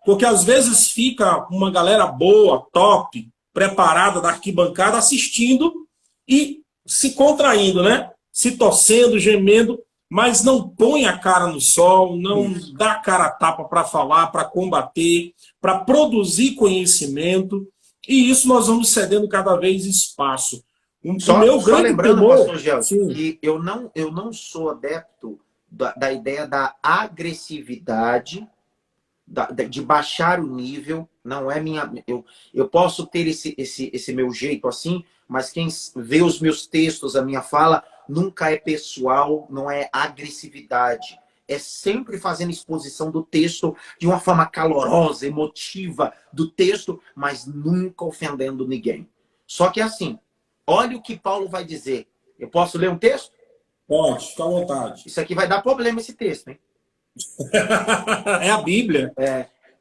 Porque às vezes fica uma galera boa, top, preparada da arquibancada, assistindo e se contraindo, né? Se torcendo, gemendo, mas não põe a cara no sol, não dá a cara a tapa para falar, para combater, para produzir conhecimento. E isso nós vamos cedendo cada vez espaço. Só lembrando, temor, pastor Gelson, que eu não sou adepto da ideia da agressividade, de baixar o nível. Não é minha. Eu posso ter esse meu jeito assim, mas quem vê os meus textos, a minha fala, nunca é pessoal, não é agressividade. É sempre fazendo exposição do texto de uma forma calorosa, emotiva do texto, mas nunca ofendendo ninguém. Só que assim, olha o que Paulo vai dizer. Eu posso ler um texto? Pode, fica à vontade. Isso aqui vai dar problema, esse texto, hein? É a Bíblia.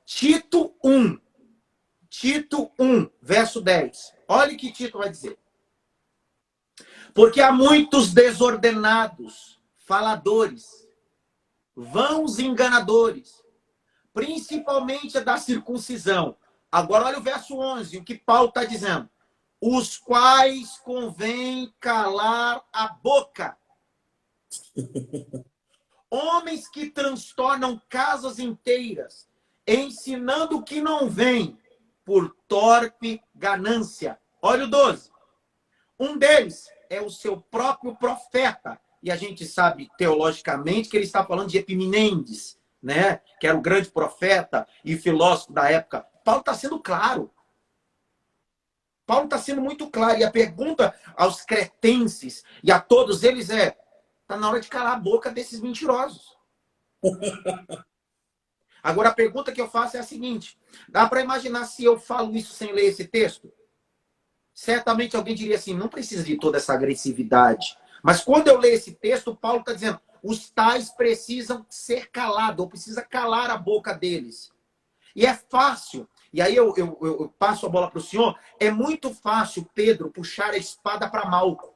Tito 1. Tito 1, verso 10. Olha o que Tito vai dizer. Porque há muitos desordenados, faladores, vãos enganadores, principalmente da circuncisão. Agora olha o verso 11, o que Paulo está dizendo. Os quais convém calar a boca. Homens que transtornam casas inteiras, ensinando o que não vem, por torpe ganância. Olha o 12. Um deles é o seu próprio profeta. E a gente sabe, teologicamente, que ele está falando de Epiminendes, né? Que era o grande profeta e filósofo da época. Paulo está sendo claro. Paulo está sendo muito claro. E a pergunta aos cretenses e a todos eles é: está na hora de calar a boca desses mentirosos. Agora, a pergunta que eu faço é a seguinte. Dá para imaginar se eu falo isso sem ler esse texto? Certamente alguém diria assim, não precisa de toda essa agressividade. Mas quando eu leio esse texto, Paulo está dizendo, os tais precisam ser calados, ou precisa calar a boca deles. E é fácil, e aí eu passo a bola para o senhor, é muito fácil Pedro puxar a espada para Malco.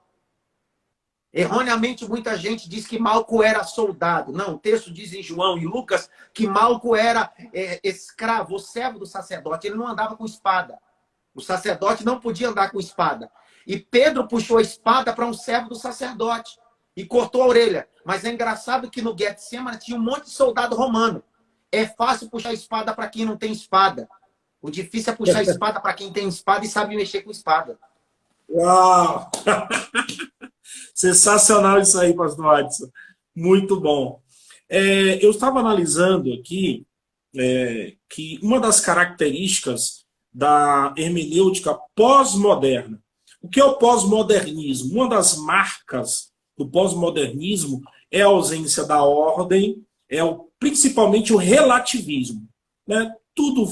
Erroneamente, muita gente diz que Malco era soldado. Não, o texto diz em João e Lucas que Malco era escravo, o servo do sacerdote. Ele não andava com espada. O sacerdote não podia andar com espada. E Pedro puxou a espada para um servo do sacerdote e cortou a orelha. Mas é engraçado que no Getsemane tinha um monte de soldado romano. É fácil puxar a espada para quem não tem espada. O difícil é puxar a espada para quem tem espada e sabe mexer com espada. Uau! Sensacional isso aí, pastor Adson. Muito bom. Eu estava analisando aqui que uma das características da hermenêutica pós-moderna, o que é o pós-modernismo? Uma das marcas do pós-modernismo é a ausência da ordem, principalmente o relativismo. Né? Tudo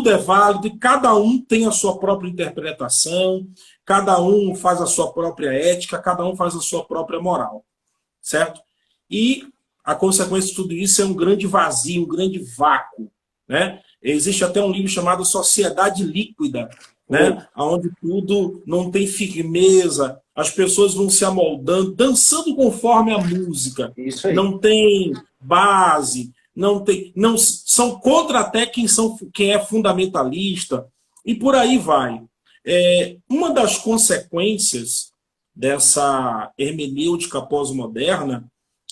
é válido e cada um tem a sua própria interpretação, cada um faz a sua própria ética, cada um faz a sua própria moral, certo? E a consequência de tudo isso é um grande vazio, um grande vácuo, né? Existe até um livro chamado Sociedade Líquida, né? Onde tudo não tem firmeza, as pessoas vão se amoldando, dançando conforme a música. Isso aí. Não tem base, não são contra até quem é fundamentalista, e por aí vai. Uma das consequências dessa hermenêutica pós-moderna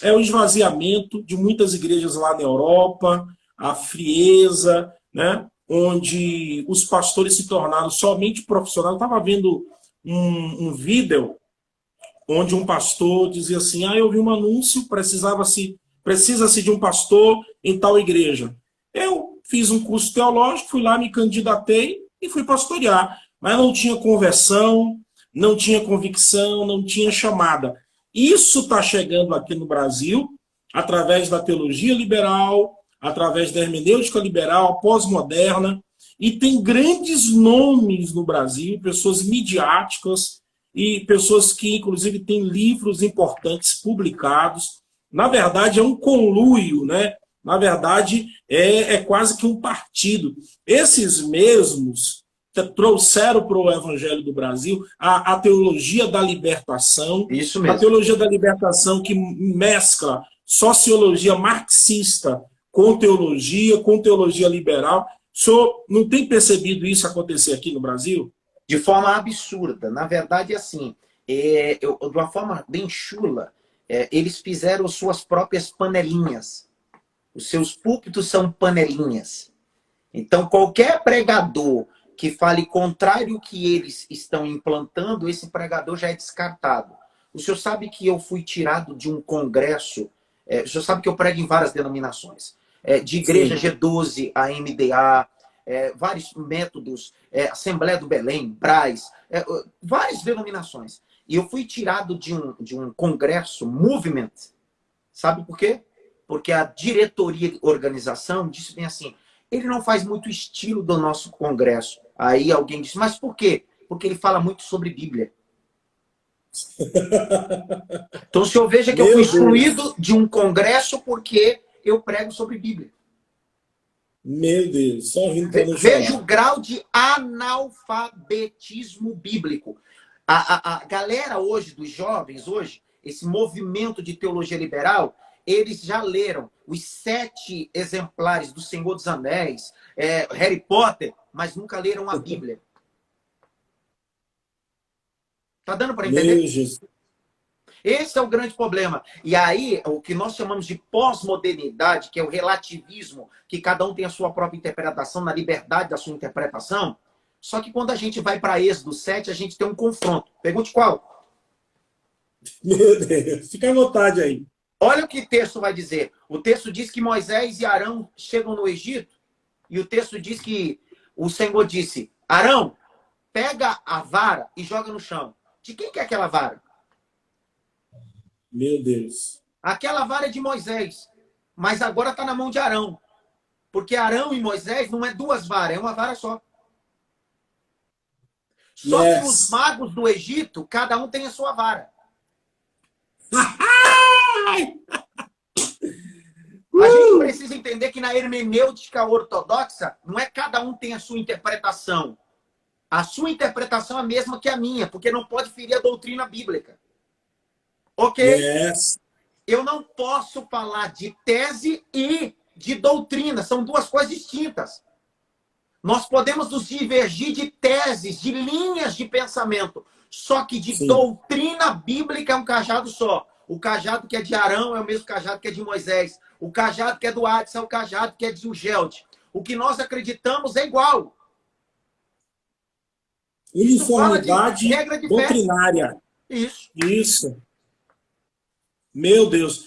é o esvaziamento de muitas igrejas lá na Europa, a frieza, né, onde os pastores se tornaram somente profissionais. Eu estava vendo um vídeo onde um pastor dizia assim, eu vi um anúncio, precisa-se de um pastor em tal igreja. Eu fiz um curso teológico, fui lá, me candidatei e fui pastorear. Mas não tinha conversão, não tinha convicção, não tinha chamada. Isso está chegando aqui no Brasil através da teologia liberal, através da hermenêutica liberal, pós-moderna, e tem grandes nomes no Brasil, pessoas midiáticas e pessoas que, inclusive, têm livros importantes publicados. Na verdade, é um conluio, né? Na verdade, é quase que um partido. Esses mesmos trouxeram para o Evangelho do Brasil a teologia da libertação. Isso mesmo. A teologia da libertação que mescla sociologia marxista com teologia liberal. O senhor não tem percebido isso acontecer aqui no Brasil? De forma absurda. Na verdade, assim, de uma forma bem chula, eles fizeram suas próprias panelinhas. Os seus púlpitos são panelinhas. Então, qualquer pregador que fale contrário ao que eles estão implantando, esse pregador já é descartado. O senhor sabe que eu fui tirado de um congresso, o senhor sabe que eu prego em várias denominações, de igreja Sim. G12, a MDA, vários métodos, Assembleia do Belém, Braz, várias denominações. E eu fui tirado de um congresso, Movement. Sabe por quê? Porque a diretoria, organização, disse bem assim, ele não faz muito estilo do nosso congresso. Aí alguém disse, mas por quê? Porque ele fala muito sobre Bíblia. Então o senhor veja que eu fui excluído de um congresso porque eu prego sobre Bíblia. Meu Deus, só rindo para não chorar. Veja o grau de analfabetismo bíblico. A galera hoje, dos jovens hoje, esse movimento de teologia liberal, eles já leram os 7 exemplares do Senhor dos Anéis, Harry Potter, mas nunca leram a Bíblia. Tá dando para entender? Esse é o grande problema. E aí, o que nós chamamos de pós-modernidade, que é o relativismo, que cada um tem a sua própria interpretação, na liberdade da sua interpretação. Só que quando a gente vai para Êxodo 7, a gente tem um confronto. Pergunte qual? Meu Deus, fica à vontade aí. Olha o que o texto vai dizer. O texto diz que Moisés e Arão chegam no Egito. E o texto diz que o Senhor disse, Arão, pega a vara e joga no chão. De quem que é aquela vara? Meu Deus. Aquela vara é de Moisés. Mas agora está na mão de Arão. Porque Arão e Moisés não é 2 varas, é uma vara só. Só que os magos do Egito, cada um tem a sua vara. A gente precisa entender que na hermenêutica ortodoxa, não é cada um tem a sua interpretação. A sua interpretação é a mesma que a minha, porque não pode ferir a doutrina bíblica. Ok? Yes. Eu não posso falar de tese e de doutrina. São 2 coisas distintas. Nós podemos nos divergir de teses, de linhas de pensamento. Só que de Sim. doutrina bíblica é um cajado só. O cajado que é de Arão é o mesmo cajado que é de Moisés. O cajado que é do Adson é o cajado que é de Ugelde. O que nós acreditamos é igual. Uniformidade doutrinária. Isso. Isso. Meu Deus.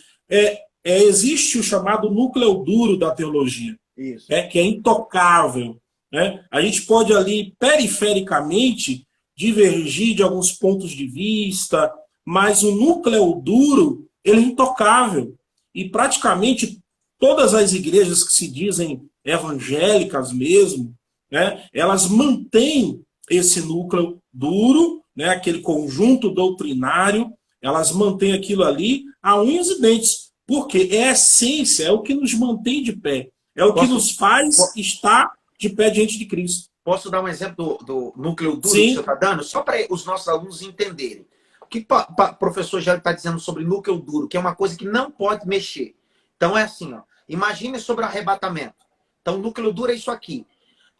Existe o chamado núcleo duro da teologia, Isso. que é intocável. Né? A gente pode ali, perifericamente, divergir de alguns pontos de vista, mas o núcleo duro, ele é intocável. E praticamente todas as igrejas que se dizem evangélicas mesmo, né, elas mantêm esse núcleo duro, né, aquele conjunto doutrinário, elas mantêm aquilo ali a unhas e dentes, porque é a essência, é o que nos mantém de pé, é o que nos faz estar de pé diante de Cristo. Posso dar um exemplo do núcleo duro que você Sim. está dando? Só para os nossos alunos entenderem. O que o professor já está dizendo sobre núcleo duro, que é uma coisa que não pode mexer. Então é assim, ó. Imagine sobre arrebatamento. Então, o núcleo duro é isso aqui.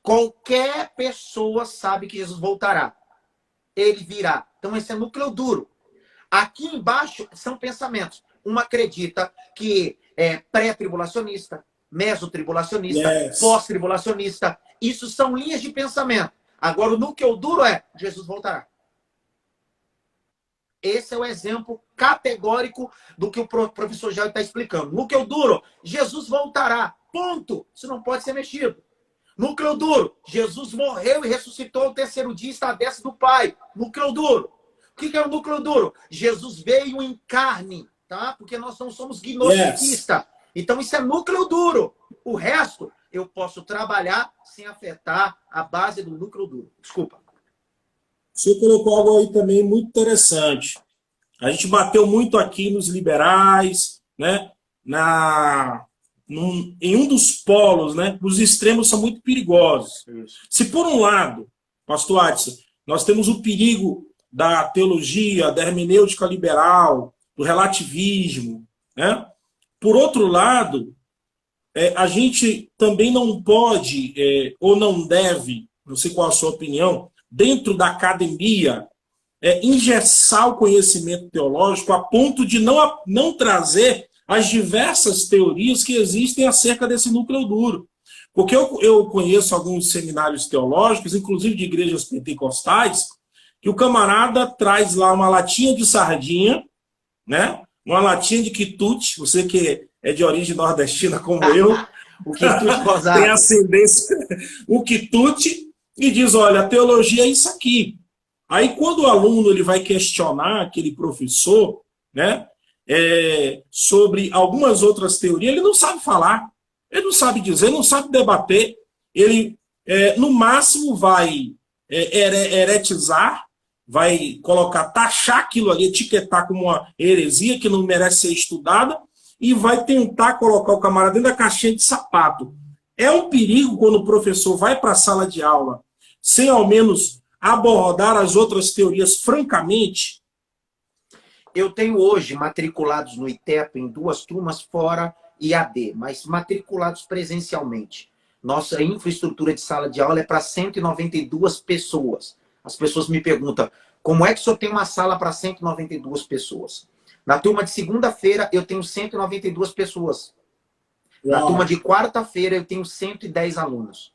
Qualquer pessoa sabe que Jesus voltará. Ele virá. Então, esse é núcleo duro. Aqui embaixo são pensamentos. Uma acredita que é pré-tribulacionista, mesotribulacionista, Yes. pós-tribulacionista. Isso são linhas de pensamento. Agora, o núcleo duro é Jesus voltará. Esse é o exemplo categórico do que o professor Jair está explicando. Núcleo duro, Jesus voltará. Ponto. Isso não pode ser mexido. Núcleo duro, Jesus morreu e ressuscitou ao terceiro dia e está à destra do Pai. Núcleo duro. O que é o núcleo duro? Jesus veio em carne, tá? Porque nós não somos gnosticistas. Então isso é núcleo duro. O resto eu posso trabalhar sem afetar a base do núcleo duro. Desculpa. Você colocou algo aí também muito interessante. A gente bateu muito aqui nos liberais, né? Em um dos polos, né? Os extremos são muito perigosos. Isso. Se por um lado, pastor Adson, nós temos o perigo da teologia, da hermenêutica liberal, do relativismo, né? Por outro lado, a gente também não pode, ou não deve, não sei qual a sua opinião, dentro da academia, engessar o conhecimento teológico a ponto de não trazer as diversas teorias que existem acerca desse núcleo duro. Porque eu conheço alguns seminários teológicos, inclusive de igrejas pentecostais, que o camarada traz lá uma latinha de sardinha, né? Uma latinha de quitute, você que é de origem nordestina como eu, o quitute rosado. tem ascendência, o quitute, e diz, olha, a teologia é isso aqui. Aí, quando o aluno ele vai questionar aquele professor, né, sobre algumas outras teorias, ele não sabe falar, ele não sabe dizer, não sabe debater, ele, no máximo, vai heretizar, vai taxar aquilo ali, etiquetar como uma heresia que não merece ser estudada, e vai tentar colocar o camarada dentro da caixinha de sapato. É um perigo quando o professor vai para a sala de aula sem ao menos abordar as outras teorias francamente. Eu tenho hoje matriculados no ITEP em 2 turmas fora IAD, mas matriculados presencialmente. Nossa infraestrutura de sala de aula é para 192 pessoas. As pessoas me perguntam, como é que o senhor tem uma sala para 192 pessoas? Na turma de segunda-feira, eu tenho 192 pessoas. Na turma de quarta-feira, eu tenho 110 alunos.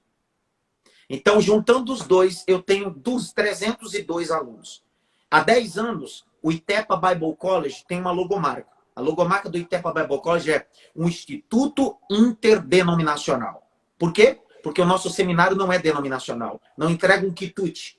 Então, juntando os dois, eu tenho 302 alunos. Há 10 anos, o Itepa Bible College tem uma logomarca. A logomarca do Itepa Bible College é um instituto interdenominacional. Por quê? Porque o nosso seminário não é denominacional. Não entrega um quitute.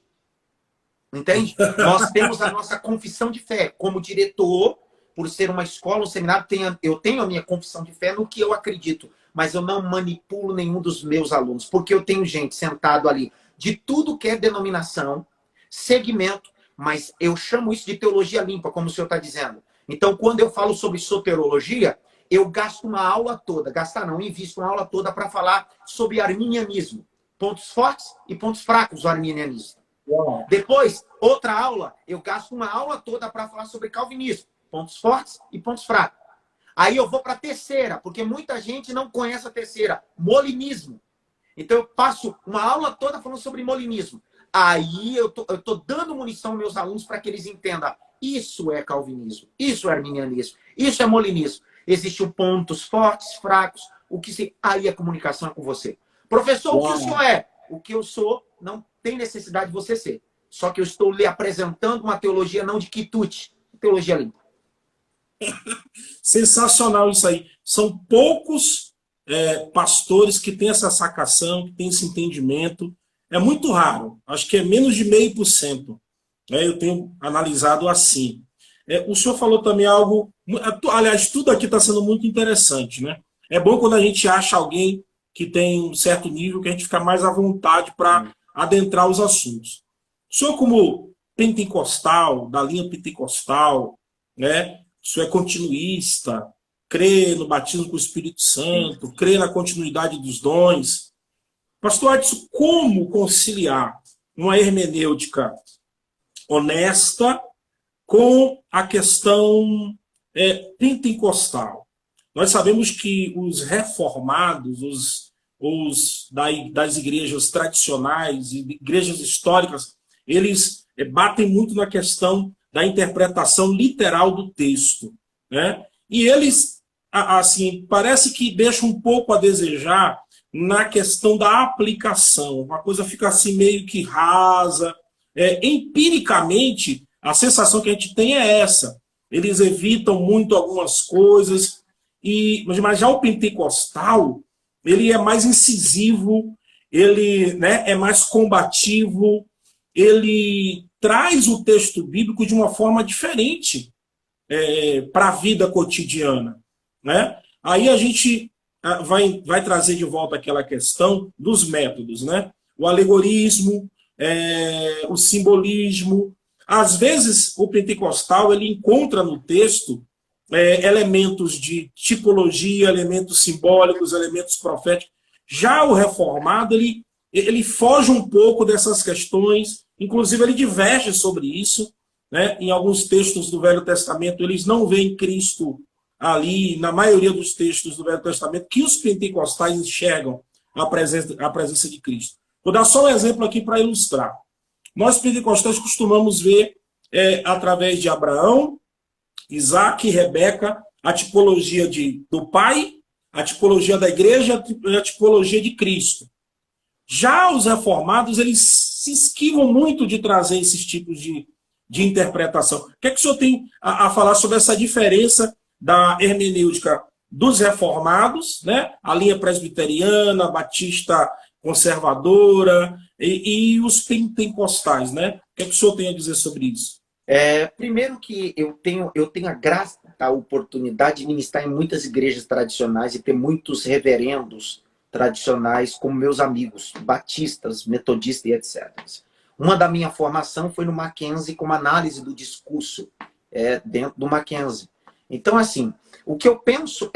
Entende? Nós temos a nossa confissão de fé. Como diretor, por ser uma escola, um seminário, eu tenho a minha confissão de fé no que eu acredito. Mas eu não manipulo nenhum dos meus alunos. Porque eu tenho gente sentado ali de tudo que é denominação, segmento, mas eu chamo isso de teologia limpa, como o senhor está dizendo. Então, quando eu falo sobre soterologia, eu gasto uma aula toda, invisto uma aula toda para falar sobre arminianismo. Pontos fortes e pontos fracos do arminianismo. Depois, outra aula, eu gasto uma aula toda para falar sobre calvinismo. Pontos fortes e pontos fracos. Aí eu vou para a terceira, porque muita gente não conhece a terceira, molinismo. Então eu passo uma aula toda falando sobre molinismo. Aí eu tô dando munição aos meus alunos para que eles entendam. Isso é calvinismo, isso é arminianismo, isso é molinismo. Existem pontos fortes, fracos, aí a comunicação é com você. Professor, o que o senhor é? O que eu sou não tem necessidade de você ser. Só que eu estou lhe apresentando uma teologia não de quitute, teologia limpa. Sensacional isso aí. São poucos pastores que têm essa sacação, que têm esse entendimento. É muito raro. Acho que é menos de 0,5%. Eu tenho analisado assim. O senhor falou também algo... Aliás, tudo aqui está sendo muito interessante, né? É bom quando a gente acha alguém que tem um certo nível, que a gente fica mais à vontade para adentrar os assuntos. O senhor, como pentecostal, da linha pentecostal, né? O senhor é continuista, crê no batismo com o Espírito Santo, crê na continuidade dos dons. Pastor Edson, como conciliar uma hermenêutica honesta com a questão pentecostal? Nós sabemos que os reformados, das igrejas tradicionais e igrejas históricas, eles batem muito na questão da interpretação literal do texto, né? E eles, assim, parece que deixam um pouco a desejar na questão da aplicação. A coisa fica assim meio que rasa. Empiricamente, a sensação que a gente tem é essa. Eles evitam muito algumas coisas, mas já o pentecostal, ele é mais incisivo, ele, né, é mais combativo, ele traz o texto bíblico de uma forma diferente para a vida cotidiana, né? Aí a gente vai trazer de volta aquela questão dos métodos, né? O alegorismo, o simbolismo. Às vezes, o pentecostal ele encontra no texto elementos de tipologia, elementos simbólicos, elementos proféticos. Já o reformado, ele foge um pouco dessas questões, inclusive ele diverge sobre isso, né? Em alguns textos do Velho Testamento, eles não veem Cristo ali, na maioria dos textos do Velho Testamento, que os pentecostais enxergam a presença de Cristo. Vou dar só um exemplo aqui para ilustrar. Nós pentecostais costumamos ver, através de Abraão, Isaac e Rebeca, a tipologia do pai, a tipologia da igreja e a tipologia de Cristo. Já os reformados, eles se esquivam muito de trazer esses tipos de interpretação. O que é que o senhor tem a falar sobre essa diferença da hermenêutica dos reformados, né? A linha presbiteriana, batista conservadora e os pentecostais, né? O que é que o senhor tem a dizer sobre isso? Primeiro que eu tenho a graça, a oportunidade de ministrar em muitas igrejas tradicionais e ter muitos reverendos tradicionais como meus amigos, batistas, metodistas e etc. Uma da minha formação foi no Mackenzie como análise do discurso dentro do Mackenzie. Então, assim, o que eu penso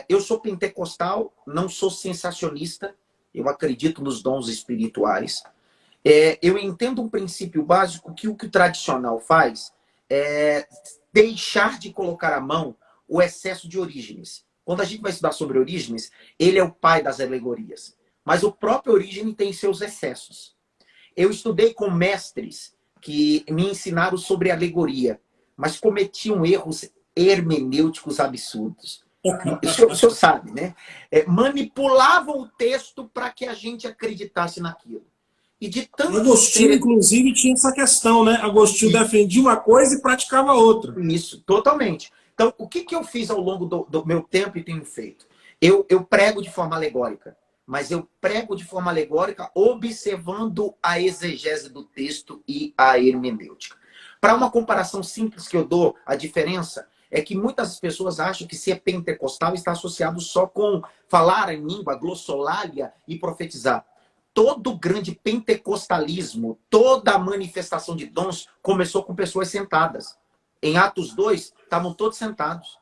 eu sou pentecostal, não sou sensacionista, eu acredito nos dons espirituais. Eu entendo um princípio básico que o tradicional faz é deixar de colocar à mão o excesso de Orígenes. Quando a gente vai estudar sobre Orígenes, ele é o pai das alegorias. Mas o próprio Orígenes tem seus excessos. Eu estudei com mestres que me ensinaram sobre alegoria, mas cometiam erros hermenêuticos absurdos. O senhor sabe, né? Manipulavam o texto para que a gente acreditasse naquilo. E de tanto Agostinho, inclusive, tinha essa questão, né? Agostinho defendia uma coisa e praticava outra. Isso, totalmente. Então, o que eu fiz ao longo do meu tempo e tenho feito? Eu prego de forma alegórica, mas eu prego de forma alegórica observando a exegese do texto e a hermenêutica. Para uma comparação simples que eu dou, a diferença é que muitas pessoas acham que ser pentecostal está associado só com falar em língua, glossolalia e profetizar. Todo grande pentecostalismo, toda a manifestação de dons começou com pessoas sentadas. Em Atos 2, estavam todos sentados.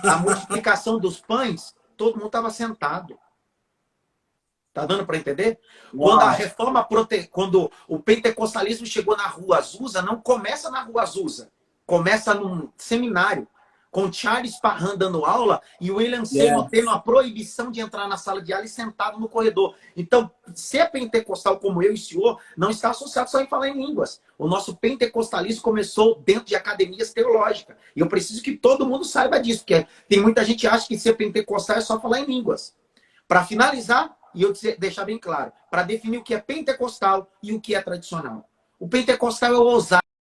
A multiplicação dos pães, todo mundo estava sentado. Tá dando para entender? Uau. Quando o pentecostalismo chegou na Rua Azusa, não começa na Rua Azusa. Começa num seminário, com Charles Parham dando aula e o William Seymour tendo a proibição de entrar na sala de aula e sentado no corredor. Então, ser pentecostal como eu e o senhor não está associado só em falar em línguas. O nosso pentecostalismo começou dentro de academias teológicas. E eu preciso que todo mundo saiba disso, porque tem muita gente que acha que ser pentecostal é só falar em línguas. Para finalizar, e eu deixar bem claro, para definir o que é pentecostal e o que é tradicional. O pentecostal é o ousado.